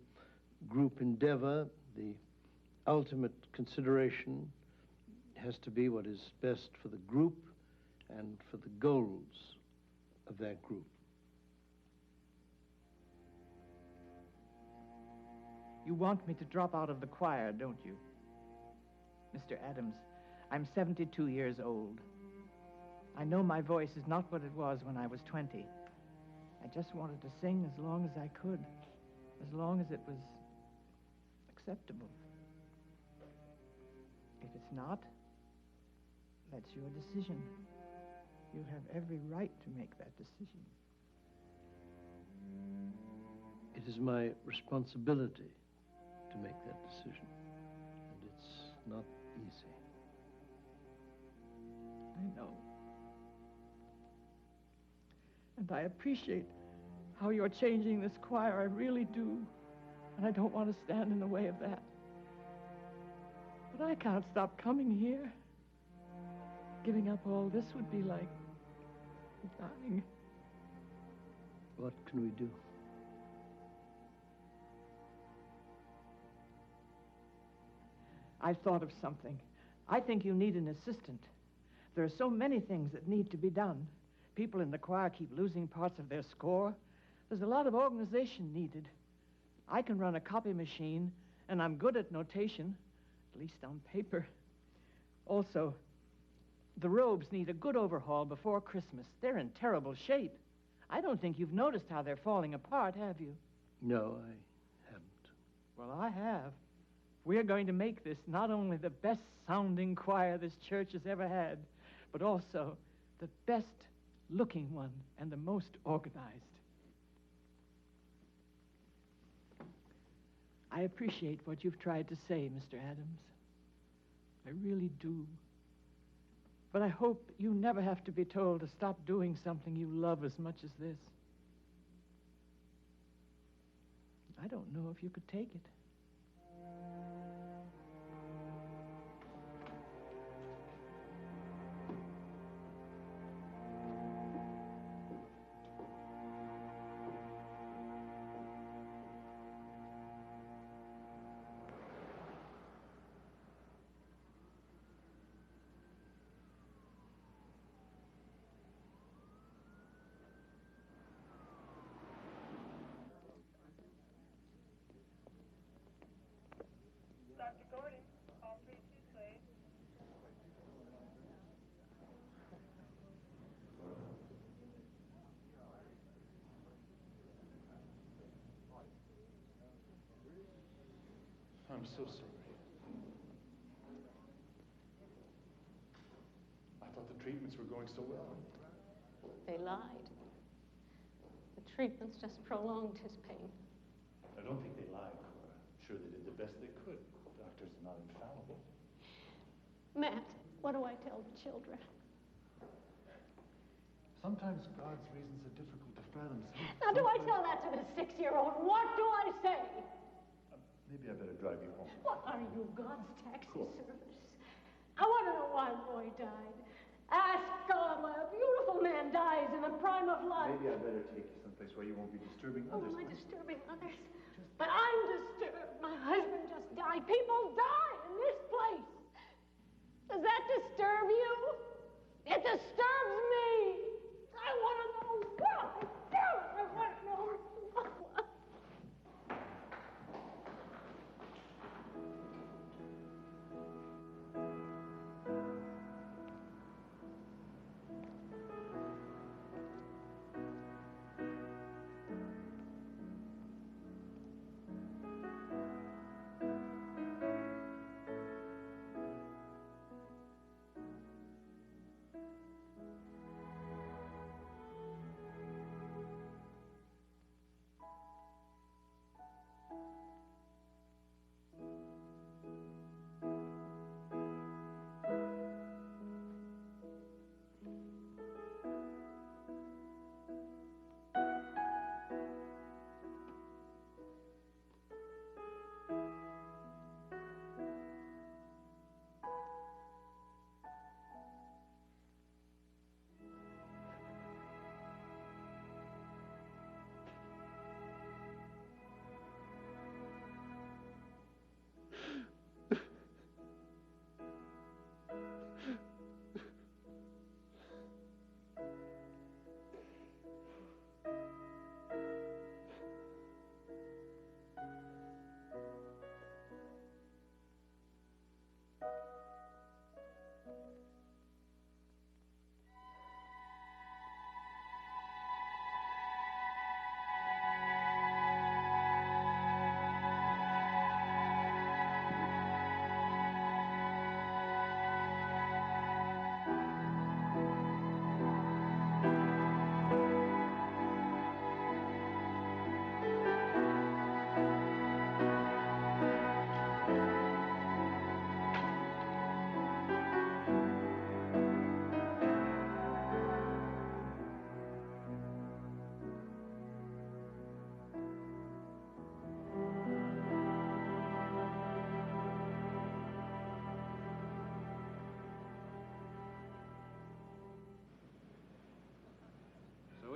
group endeavor, the ultimate consideration has to be what is best for the group and for the goals of that group. You want me to drop out of the choir, don't you? Mr. Adams, I'm 72 years old. I know my voice is not what it was when I was 20. I just wanted to sing as long as I could, as long as it was acceptable. If it's not, that's your decision. You have every right to make that decision. It is my responsibility to make that decision, and it's not easy. I know. And I appreciate how you're changing this choir. I really do. And I don't want to stand in the way of that. But I can't stop coming here. Giving up all this would be like dying. What can we do? I've thought of something. I think you need an assistant. There are so many things that need to be done. People in the choir keep losing parts of their score. There's a lot of organization needed. I can run a copy machine, and I'm good at notation, at least on paper. Also, the robes need a good overhaul before Christmas. They're in terrible shape. I don't think you've noticed how they're falling apart, have you? No, I haven't. Well, I have. We're going to make this not only the best-sounding choir this church has ever had, but also the best-looking one and the most organized. I appreciate what you've tried to say, Mr. Adams. I really do. But I hope you never have to be told to stop doing something you love as much as this. I don't know if you could take it. I'm so sorry. I thought the treatments were going so well. They lied. The treatments just prolonged his pain. I don't think they lied, Cora. I'm sure they did the best they could. Doctors are not infallible. Matt, what do I tell the children? Sometimes God's reasons are difficult to fathom. Now, do I tell that to the 6-year-old? What do I say? Maybe I better drive you home. What are you, God's taxi service? I want to know why the boy died. Ask God why a beautiful man dies in the prime of life. Maybe I better take you someplace where you won't be disturbing others. Am I disturbing others? But I'm disturbed. My husband just died. People die in this place. Does that disturb you? It disturbs me. I want to know why. Damn it, I want to know why.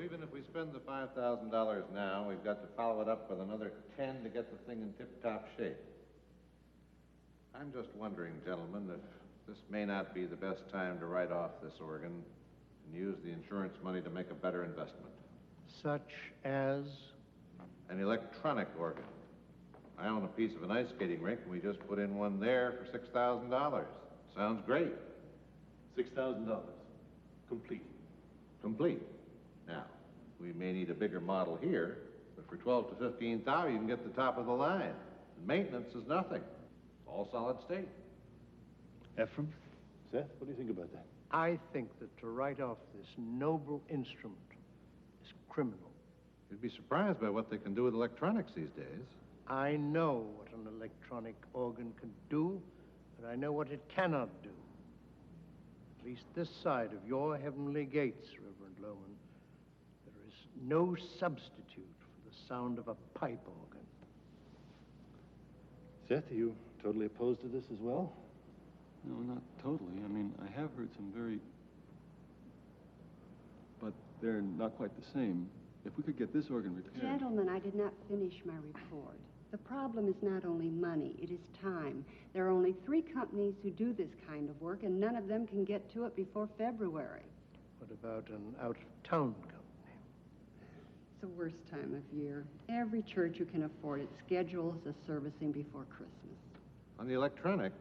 Even if we spend the $5,000 now, we've got to follow it up with another 10 to get the thing in tip-top shape. I'm just wondering, gentlemen, if this may not be the best time to write off this organ and use the insurance money to make a better investment. Such as? An electronic organ. I own a piece of an ice skating rink, and we just put in one there for $6,000. Sounds great. $6,000. Complete. Complete. Now, We may need a bigger model here, but for 12 to 15,000, you can get the top of the line. The maintenance is nothing. All solid state. Ephraim? Seth, what do you think about that? I think that to write off this noble instrument is criminal. You'd be surprised by what they can do with electronics these days. I know what an electronic organ can do, but I know what it cannot do. At least this side of your heavenly gates, Reverend Loman, there is no substitute for the sound of a pipe organ. Seth, are you totally opposed to this as well? No, not totally. I mean, I have heard some very... But they're not quite the same. If we could get this organ repaired... Gentlemen, I did not finish my report. The problem is not only money, it is time. There are only 3 companies who do this kind of work, and none of them can get to it before February. What about an out-of-town company? It's the worst time of year. Every church who can afford it schedules a servicing before Christmas. On the electronic,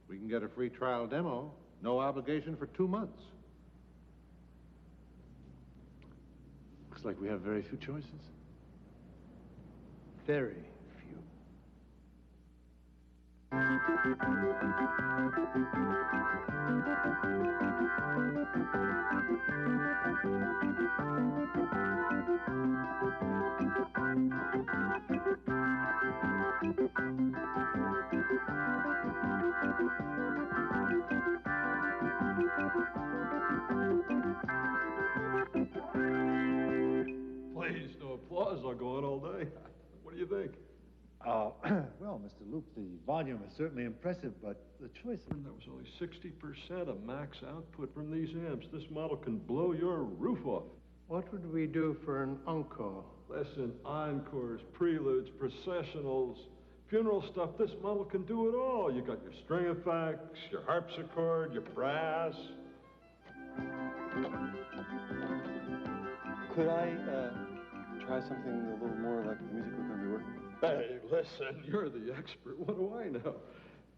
we can get a free trial demo, no obligation for 2 months. Looks like we have very few choices. Very few. Please, no applause. I'll go on all day. What do you think? Well, Mr. Loop, the volume is certainly impressive, but the choice... That was only 60% of max output from these amps. This model can blow your roof off. What would we do for an encore? Listen, encores, preludes, processionals, funeral stuff. This model can do it all. You got your string effects, your harpsichord, your brass. Could I try something a little more like the music we're going to be working with? Hey, listen, you're the expert. What do I know?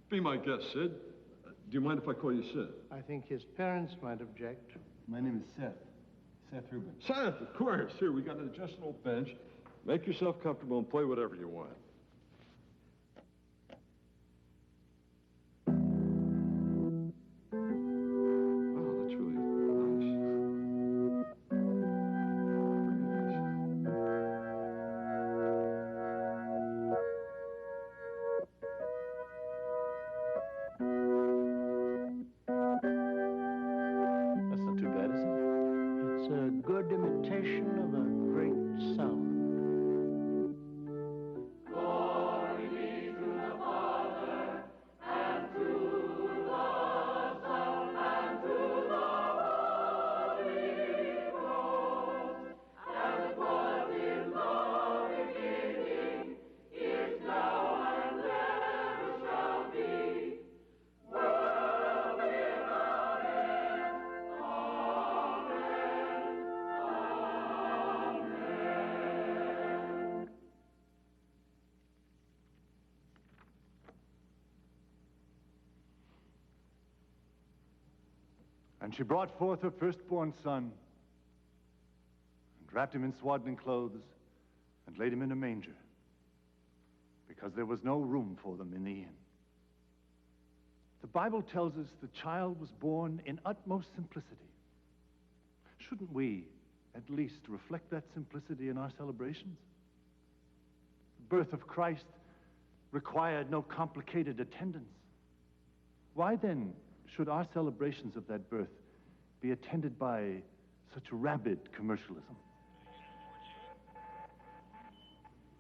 Be my guest, Sid. Do you mind if I call you Sid? I think his parents might object. My name is Seth. Seth Rubin. Seth, of course. Here, we got an adjustable bench. Make yourself comfortable and play whatever you want. Wow, that's really nice. That's not too bad, is it? It's a good imitation of a great sound. Glory be to the Father, and to the Son, and to the Holy Ghost, as it was in the beginning, is now, and ever shall be, world without end. Amen. Amen. And she brought forth her firstborn son, and wrapped him in swaddling clothes, and laid him in a manger, because there was no room for them in the inn. The Bible tells us the child was born in utmost simplicity. Shouldn't we at least reflect that simplicity in our celebrations? The birth of Christ required no complicated attendance. Why then should our celebrations of that birth be attended by such rabid commercialism?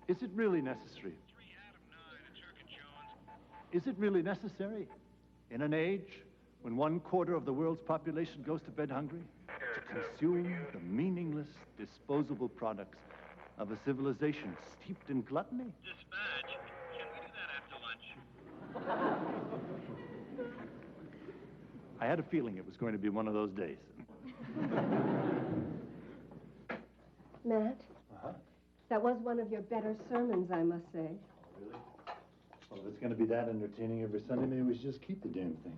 Is it really necessary? Is it really necessary in an age when 1/4 of the world's population goes to bed hungry to consume the meaningless, disposable products of a civilization steeped in gluttony? Dispatch. Can we do that after lunch? I had a feeling it was going to be one of those days. Matt, that was one of your better sermons, I must say. Really? Well, if it's going to be that entertaining every Sunday, maybe we should just keep the damn thing.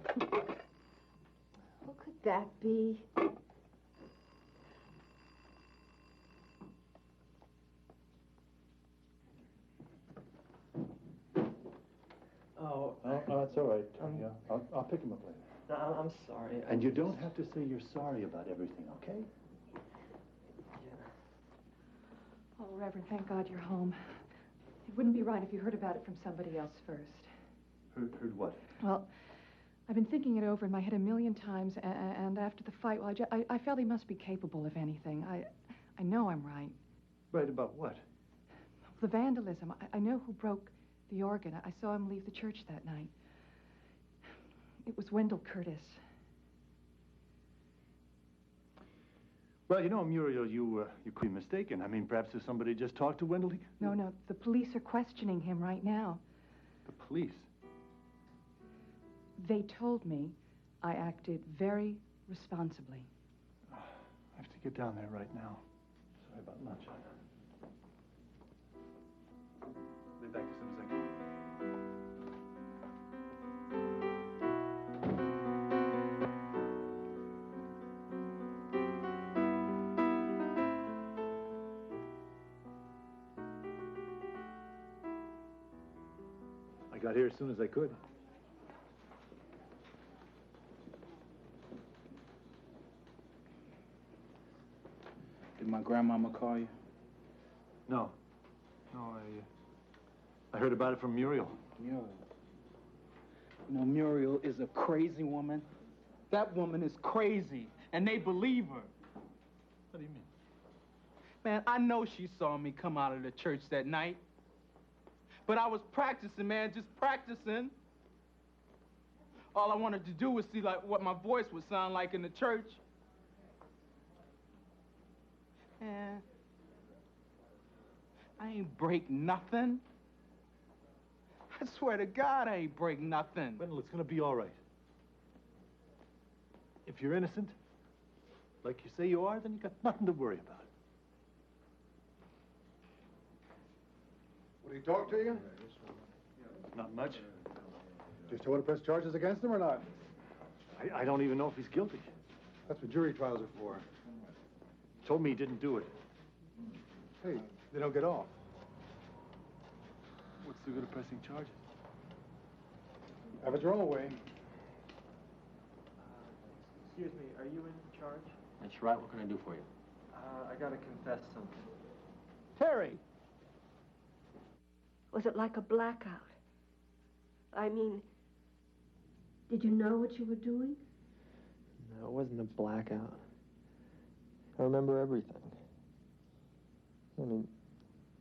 Who could that be? all right, Tony. I'll pick him up later. No, I'm sorry. And you don't have to say you're sorry about everything, okay? Oh, Reverend, thank God you're home. It wouldn't be right if you heard about it from somebody else first. Heard what? Well, I've been thinking it over in my head a million times, and after the fight, well, I felt he must be capable of anything. I know I'm right. Right about what? The vandalism. I know who broke the organ. I saw him leave the church that night. It was Wendell Curtis. Well, you know, Muriel, you could be mistaken. I mean, perhaps if somebody just talked to Wendell, No, the police are questioning him right now. The police? They told me I acted very responsibly. I have to get down there right now. Sorry about lunch. I'll be back as soon as I can. I got here as soon as I could. Did my grandmama call you? No, I heard about it from Muriel. Muriel. You know, Muriel is a crazy woman. That woman is crazy, and they believe her. What do you mean? Man, I know she saw me come out of the church that night. But I was practicing, man, just practicing. All I wanted to do was see, like, what my voice would sound like in the church. And I ain't break nothing. I swear to God, I ain't break nothing. Wendell, it's gonna be all right. If you're innocent, like you say you are, then you got nothing to worry about. Would he talk to you? Not much. Do you still want to press charges against him or not? I don't even know if he's guilty. That's what jury trials are for. Told me he didn't do it. Hey, they don't get off. What's the good of pressing charges? Have it your own way. Excuse me, are you in charge? That's right. What can I do for you? I gotta confess something. Terry! Was it like a blackout? I mean, did you know what you were doing? No, it wasn't a blackout. I remember everything. I mean,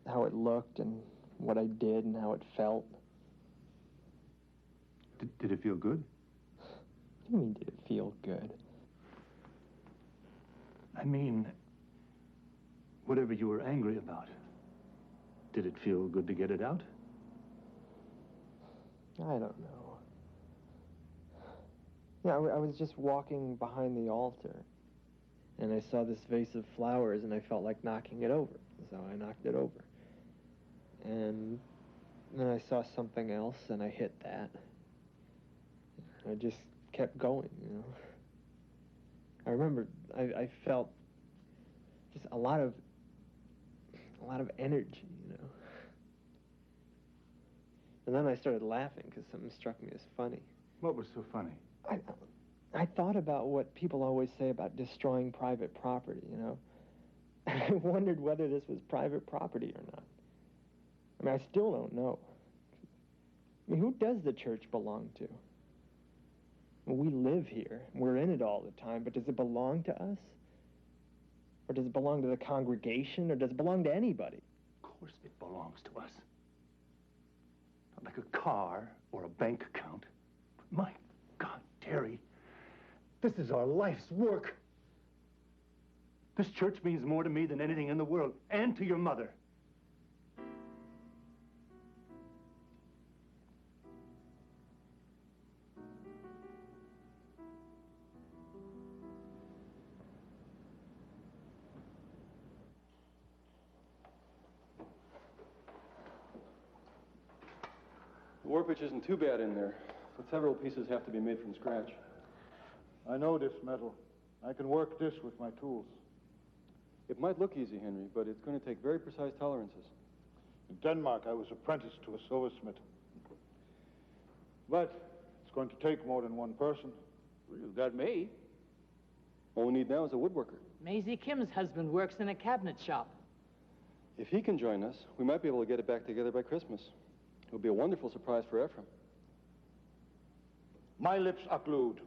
how it looked and what I did and how it felt. Did it feel good? What do you mean, did it feel good? I mean, whatever you were angry about, did it feel good to get it out? I don't know. Yeah, I was just walking behind the altar, and I saw this vase of flowers, and I felt like knocking it over, so I knocked it over. And then I saw something else, and I hit that. I just kept going, you know. I remember I felt just a lot of energy, you know. And then I started laughing because something struck me as funny. What was so funny? I thought about what people always say about destroying private property, you know. I wondered whether this was private property or not. I mean, I still don't know. I mean, who does the church belong to? Well, we live here. We're in it all the time, but does it belong to us? Or does it belong to the congregation? Or does it belong to anybody? Of course it belongs to us. Not like a car or a bank account. But my God, Terry, this is our life's work. This church means more to me than anything in the world, and to your mother. The warpage isn't too bad in there, but several pieces have to be made from scratch. I know this metal. I can work this with my tools. It might look easy, Henry, but it's going to take very precise tolerances. In Denmark, I was apprenticed to a silversmith. But going to take more than one person. Well, you've got me. All we need now is a woodworker. Maisie Kim's husband works in a cabinet shop. If he can join us, we might be able to get it back together by Christmas. It'll be a wonderful surprise for Ephraim. My lips are glued.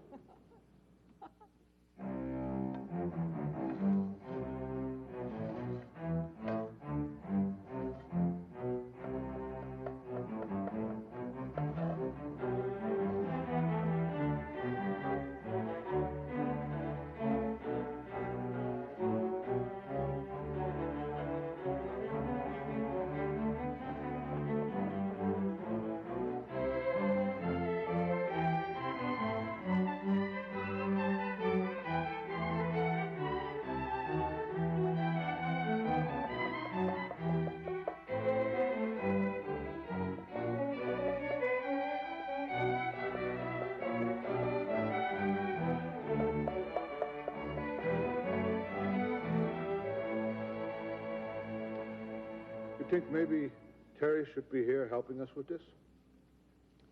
You think maybe Terry should be here helping us with this?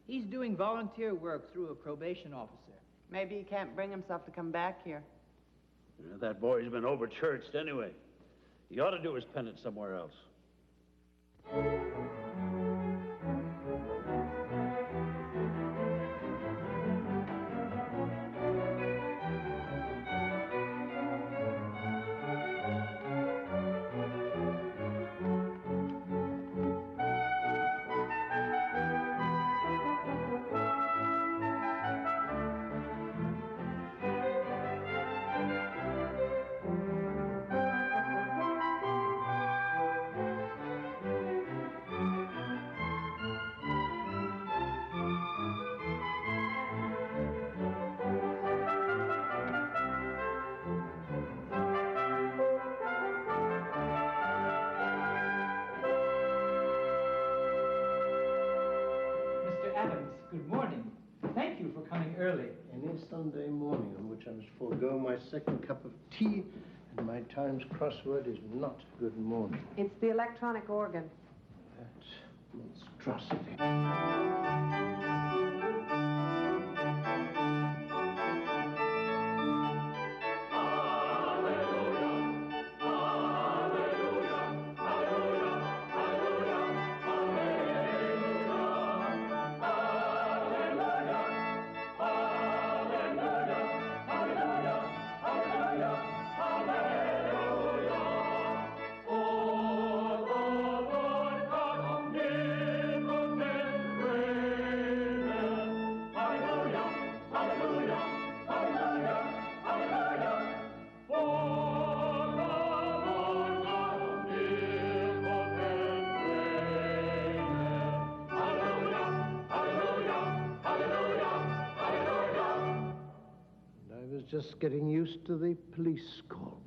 He's doing volunteer work through a probation officer. Maybe he can't bring himself to come back here. Yeah, that boy's been over-churched anyway. He ought to do his penance somewhere else. Good morning. Thank you for coming early. Any Sunday morning on which I must forego my second cup of tea and my Times crossword is not good morning. It's the electronic organ. That monstrosity. Just getting used to the police calls.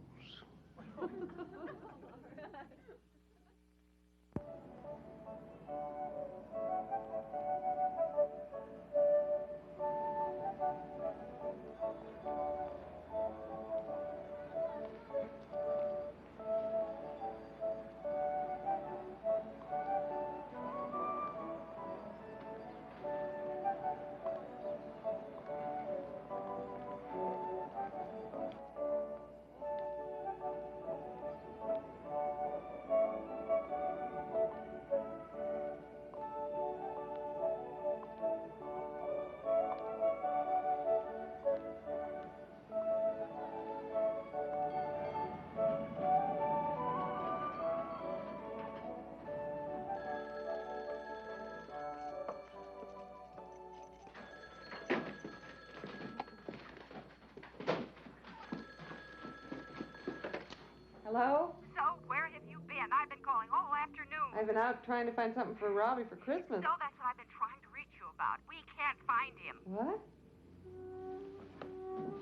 Hello? So, where have you been? I've been calling all afternoon. I've been out trying to find something for Robbie for Christmas. So that's what I've been trying to reach you about. We can't find him. What?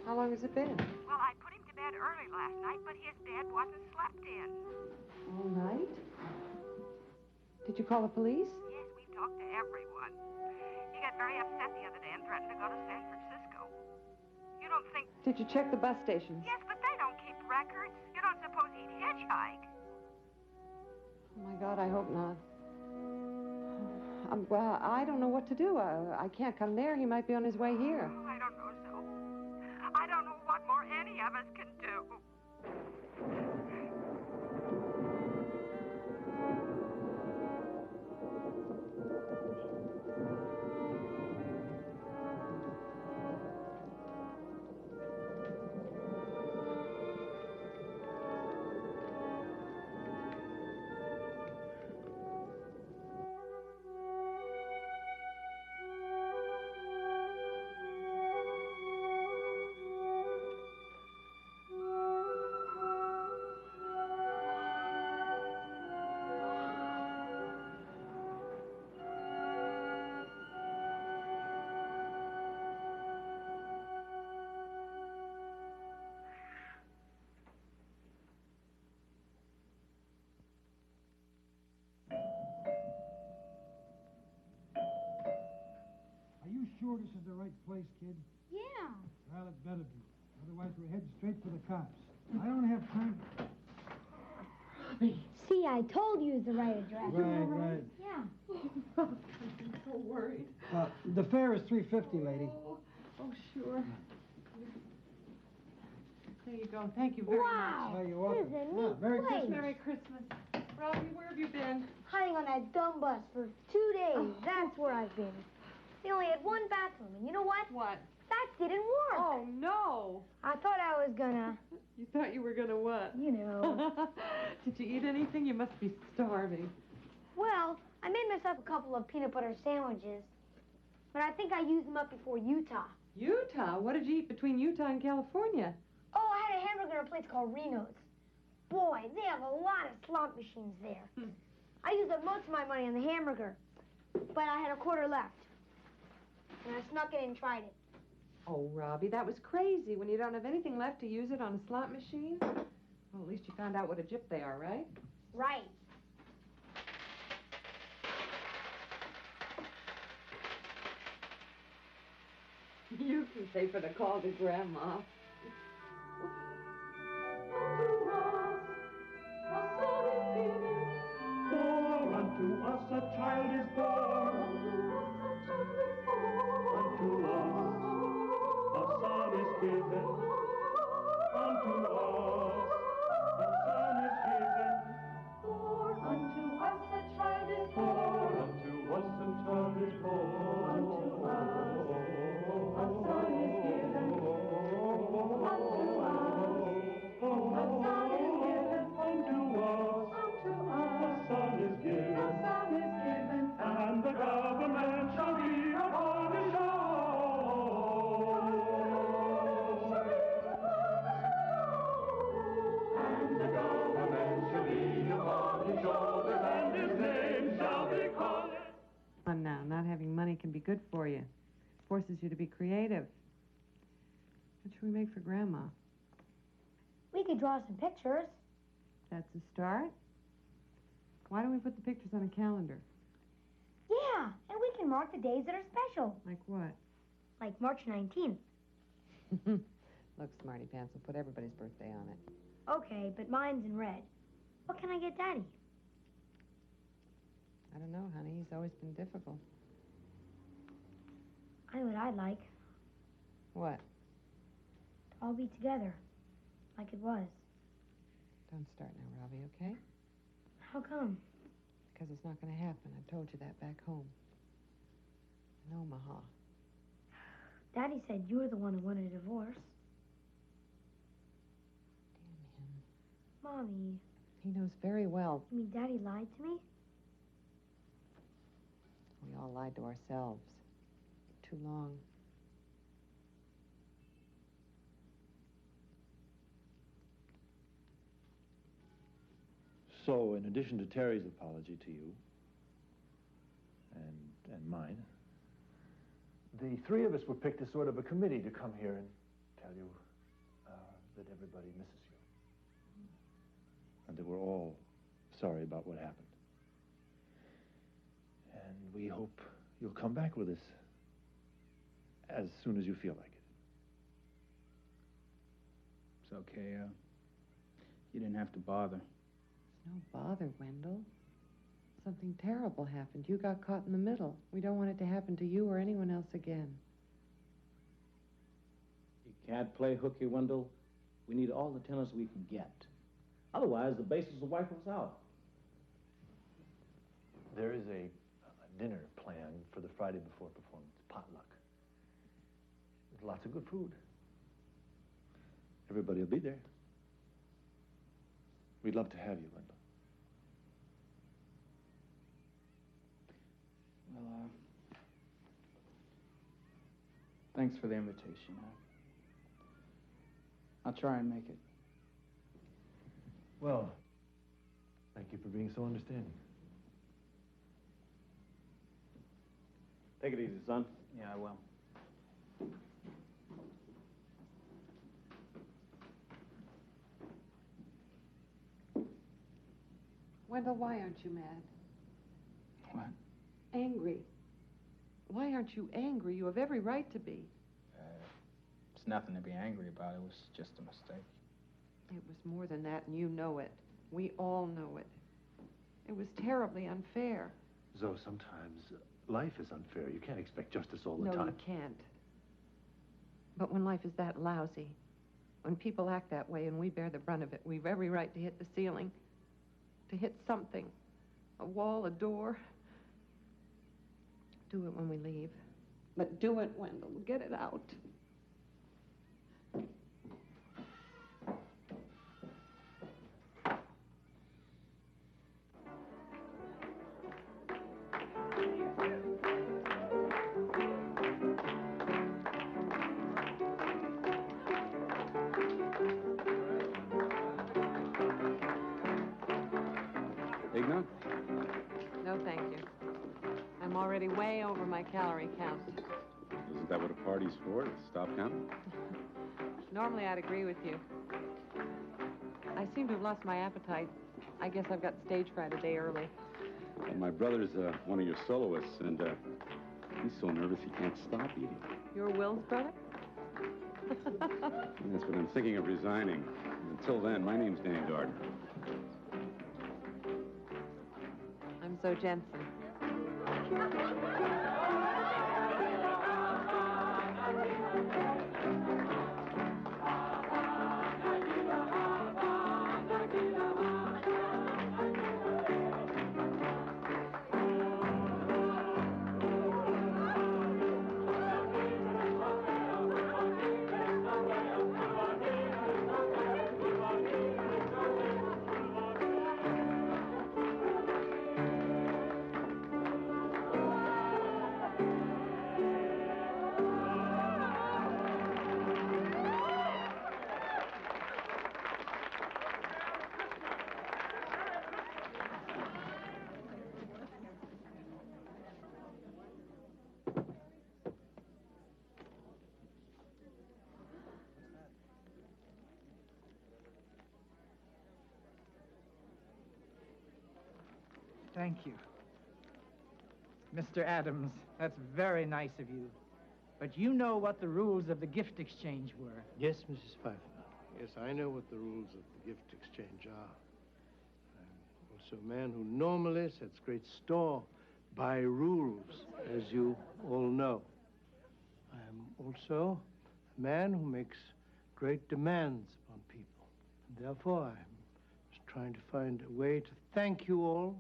How long has it been? Well, I put him to bed early last night, but his bed wasn't slept in. All night? Did you call the police? Yes, we talked to everyone. He got very upset the other day and threatened to go to San Francisco. You don't think... Did you check the bus stations? Yes, but they don't keep records. You don't suppose he'd hitchhike? Oh, my God, I hope not. Well, I don't know what to do. I can't come there. He might be on his way here. Oh, I don't know, Sue. I don't know what more any of us can do. Are you sure this is the right place, kid? Yeah. Well, it better be. Otherwise, we're heading straight for the cops. I don't have time. See, I told you it's the right address. Right. Yeah. I'm so worried. The fare is $3.50, lady. Oh, sure. There you go. Thank you very Wow. Oh, you're This welcome. is a neat Merry place. Christmas. Merry Christmas. Robbie, where have you been? Hiding on that dumb bus for 2 days. That's where I've been. They only had one bathroom, and you know what? What? That didn't work. Oh, no. I thought I was gonna, You thought you were going to what? you know. Did you eat anything? You must be starving. Well, I made myself a couple of peanut butter sandwiches, but I think I used them up before Utah. Utah? What did you eat between Utah and California? Oh, I had a hamburger in a place called Reno's. Boy, they have a lot of slot machines there. I used up most of my money on the hamburger, but I had a quarter left. And I snuck it and tried it. Oh, Robbie, that was crazy. When you don't have anything left to use it on a slot machine? Well, at least you found out what a gyp they are, right? Right. You can pay for the call to Grandma. For unto us a child is born. Unto us a son is given. Unto us a son is given. For unto us a child is born. Unto us a child is born. Unto us a son is given. Unto us a son is given. Unto us a son is given. A son is given. And the government shall be upon his and the government shall be upon his shoulders, and his name shall be called. Come on now, not having money can be good for you. Forces you to be creative. What should we make for Grandma? We could draw some pictures. That's a start. Why don't we put the pictures on a calendar? Yeah, and we can mark the days that are special. Like what? Like March 19th. Look, Smarty Pants, we'll put everybody's birthday on it. Okay, but mine's in red. What can I get Daddy? I don't know, honey. He's always been difficult. I know what I'd like. What? To all be together, like it was. Don't start now, Robbie, okay? How come? Because it's not going to happen. I told you that back home. In Omaha. Daddy said you were the one who wanted a divorce. Damn him. Mommy. He knows very well. You mean Daddy lied to me? We all lied to ourselves. Too long. So, in addition to Terry's apology to you, and mine, the three of us were picked as sort of a committee to come here and tell you that everybody misses you. And that we're all sorry about what happened. And we hope you'll come back with us as soon as you feel like it. It's okay. You didn't have to bother. No bother, Wendell. It's Something terrible happened. You got caught in the middle. We don't want it to happen to you or anyone else again. You can't play hooky, Wendell. We need all the tenors we can get. Otherwise, the bassist will wipe us out. There is a dinner planned for the Friday before performance, potluck. With lots of good food. Everybody will be there. We'd love to have you, Wendell. Well, thanks for the invitation. I'll try and make it. Well, thank you for being so understanding. Take it easy, son. Yeah, I will. Wendell, why aren't you mad? What? Angry. Why aren't you angry? You have every right to be. It's nothing to be angry about. It was just a mistake. It was more than that, and you know it. We all know it. It was terribly unfair. Zoe, sometimes life is unfair. You can't expect justice all the time. No, you can't. But when life is that lousy, when people act that way and we bear the brunt of it, we've every right to hit the ceiling, to hit something, a wall, a door. Do it when we leave. But do it, Wendell. Get it out. Eggnog? No, thank you. I'm already way over my calorie count. Isn't that what a party's for? To stop counting? Normally, I'd agree with you. I seem to have lost my appetite. I guess I've got stage fright a day early. Well, my brother's one of your soloists, and he's so nervous he can't stop eating. Your Will's brother? That's what I'm thinking of resigning. Until then, my name's Dan Gardner. I'm Zoe Jensen. Thank you. Mr. Adams, that's very nice of you. But you know what the rules of the gift exchange were. Yes, Mrs. Pfeiffer. Yes, I know what the rules of the gift exchange are. I'm also a man who normally sets great store by rules, as you all know. I am also a man who makes great demands upon people. And therefore, I'm just trying to find a way to thank you all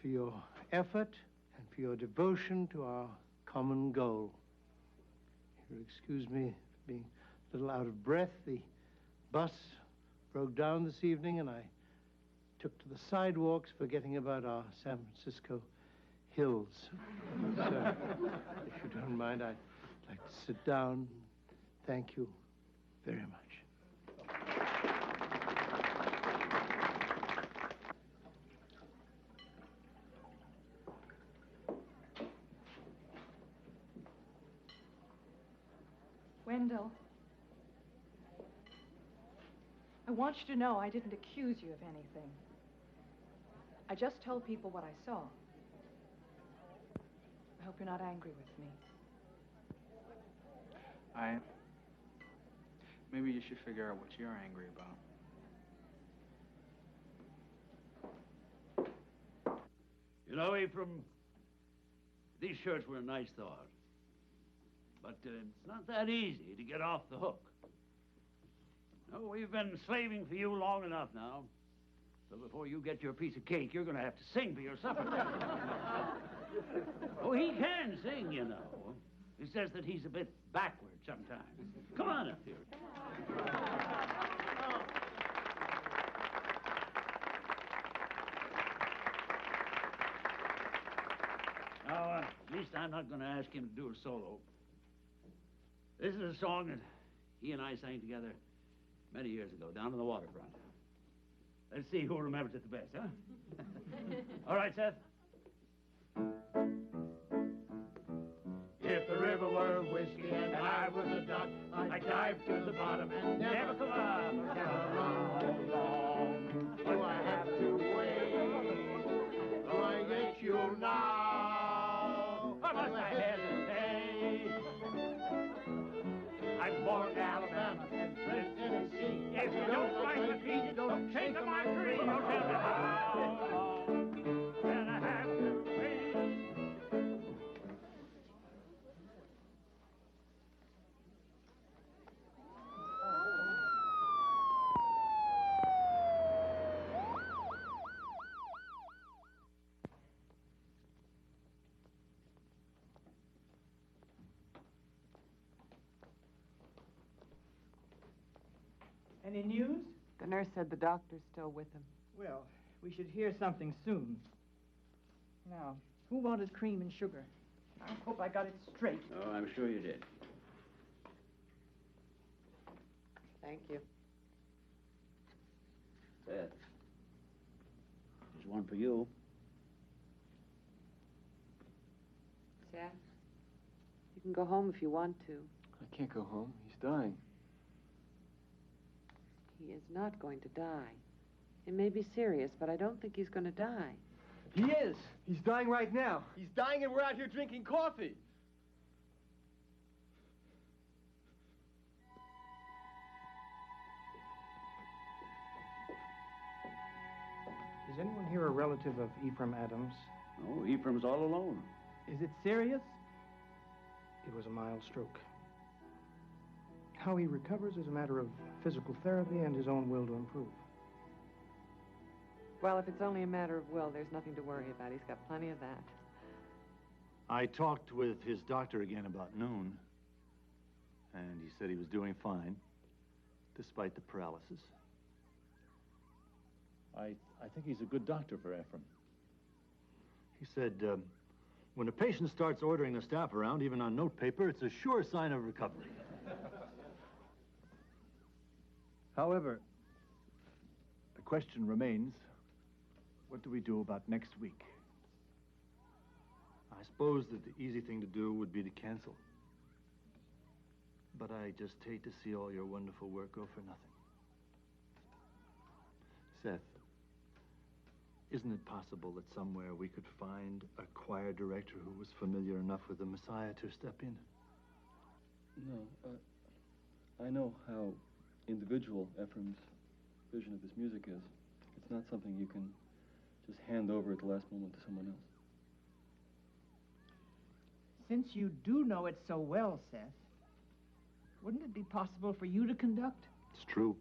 for your effort and for your devotion to our common goal. You'll excuse me for being a little out of breath. The bus broke down this evening, and I took to the sidewalks, forgetting about our San Francisco hills. So, if you don't mind, I'd like to sit down. Thank you very much. Wendell, I want you to know I didn't accuse you of anything. I just told people what I saw. I hope you're not angry with me. Maybe you should figure out what you're angry about. know, Ephraim, these shirts were a nice thought. But it's not that easy to get off the hook. No, we've been slaving for you long enough now. So before you get your piece of cake, you're going to have to sing for your supper. Oh, he can sing, you know. He says that he's a bit backward sometimes. Come on up here. Now, at least I'm not going to ask him to do a solo. This is a song that he and I sang together many years ago, down on the waterfront. Let's see who remembers it the best, huh? All right, Seth. If the river were whiskey and I was a duck, I'd dive to the bottom and never come up. How long do I have to wait? Do I get you now? Or must I hesitate? I'm born in Alabama and bred in Tennessee. If you don't like my feet, don't shake on my tree. Don't tell me how long can I have to wait? Any news? The nurse said the doctor's still with him. Well, we should hear something soon. Now, who wanted cream and sugar? I hope I got it straight. Oh, I'm sure you did. Thank you. Seth, there's one for you. Seth, you can go home if you want to. I can't go home. He's dying. He is not going to die. It may be serious, but I don't think he's going to die. He is. He's dying right now. He's dying and we're out here drinking coffee. Is anyone here a relative of Ephraim Adams? Oh, Ephraim's all alone. Is it serious? It was a mild stroke. How he recovers is a matter of physical therapy and his own will to improve. Well, if it's only a matter of will, there's nothing to worry about. He's got plenty of that. I talked with his doctor again about noon, and he said he was doing fine, despite the paralysis. I think he's a good doctor for Ephraim. He said, when a patient starts ordering the staff around, even on note paper, it's a sure sign of recovery. However, the question remains, what do we do about next week? I suppose that the easy thing to do would be to cancel. But I just hate to see all your wonderful work go for nothing. Seth, isn't it possible that somewhere we could find a choir director who was familiar enough with the Messiah to step in? No, I know how individual Ephraim's vision of his music is. It's not something you can just hand over at the last moment to someone else. Since you do know it so well, Seth, wouldn't it be possible for you to conduct? It's true.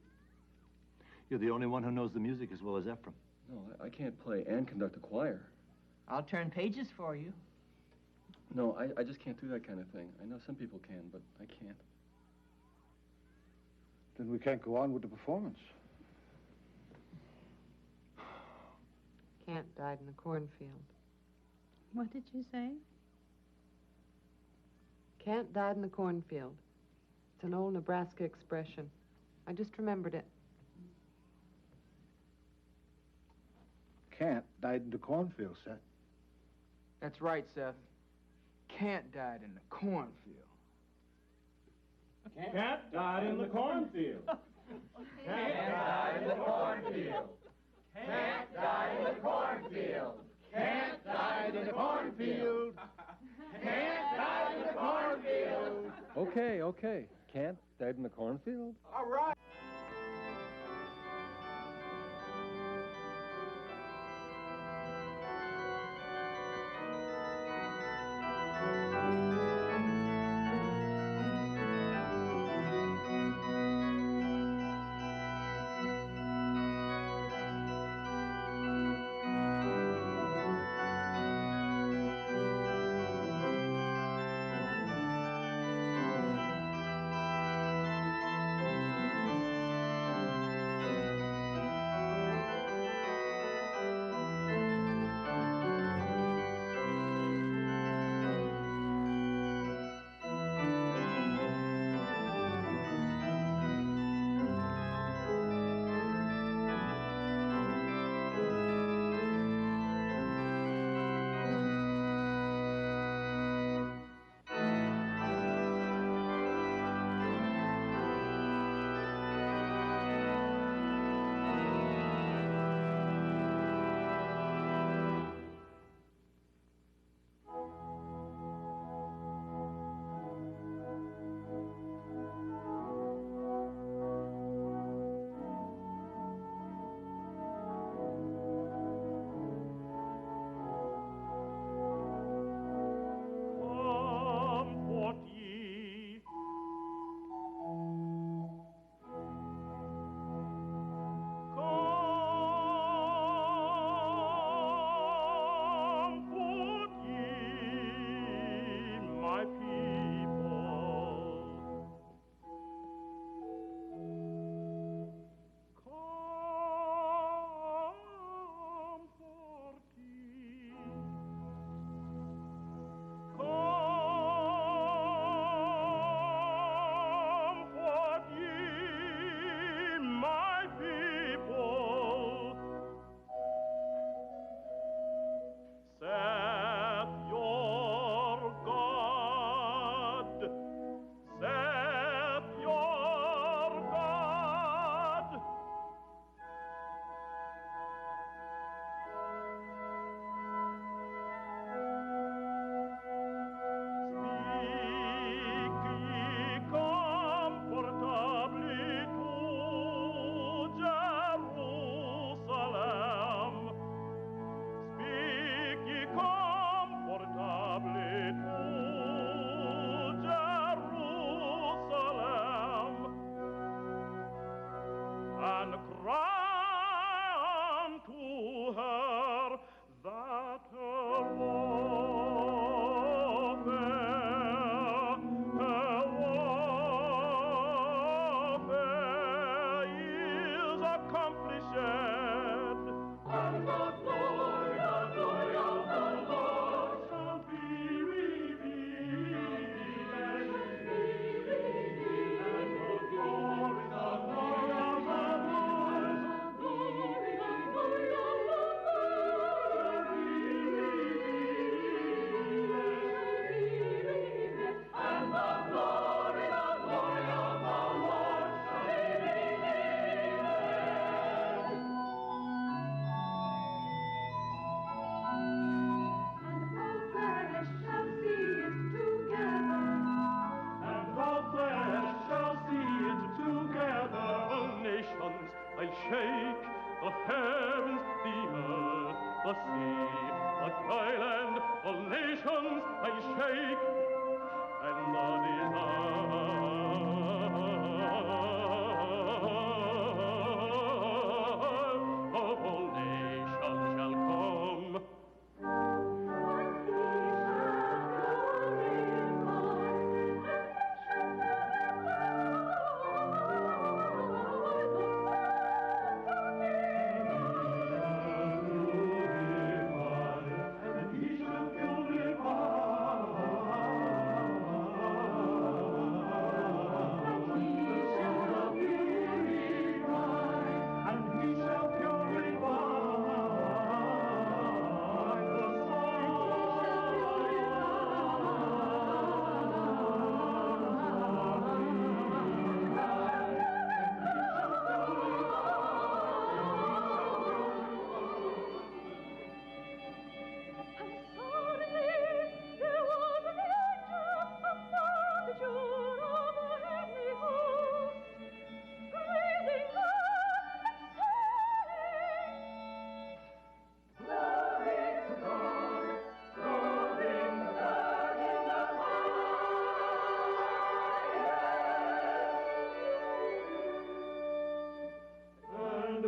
You're the only one who knows the music as well as Ephraim. No, I can't play and conduct a choir. I'll turn pages for you. No, I just can't do that kind of thing. I know some people can, but I can't. Then we can't go on with the performance. Kant died in a cornfield. What did you say? Kant died in the cornfield. It's an old Nebraska expression. I just remembered it. Kant died in the cornfield, Seth. That's right, Seth. Kant died in the cornfield. Kant died in the cornfield. Kant died in the cornfield. Kant died in the cornfield. Kant died in the cornfield. Kant died in the cornfield. Okay. Kant died in the cornfield? All right.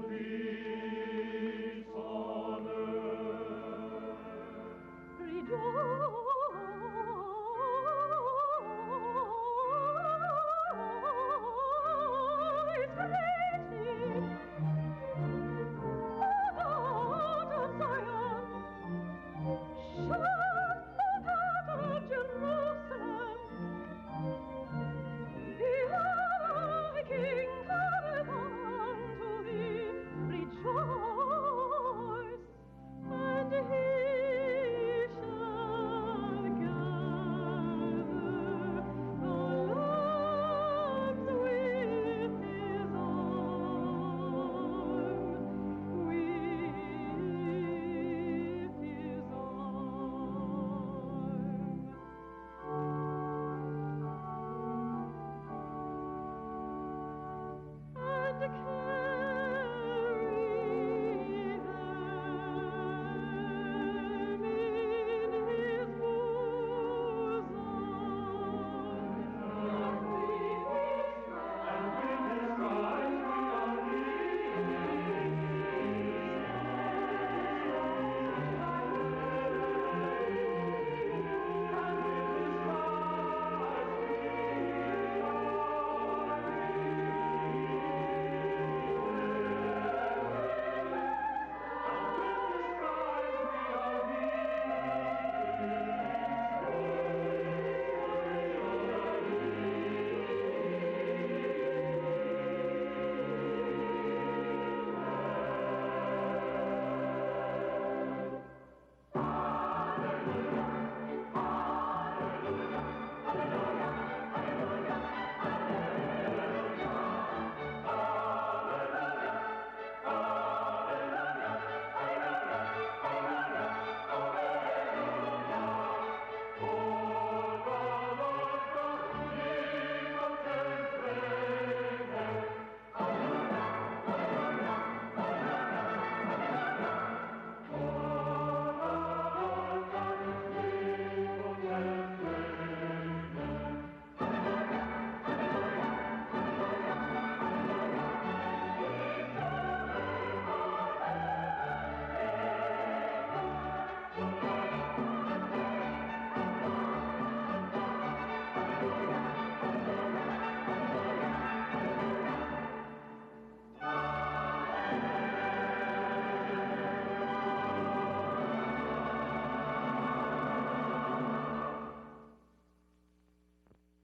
peace on earth. Rejoice.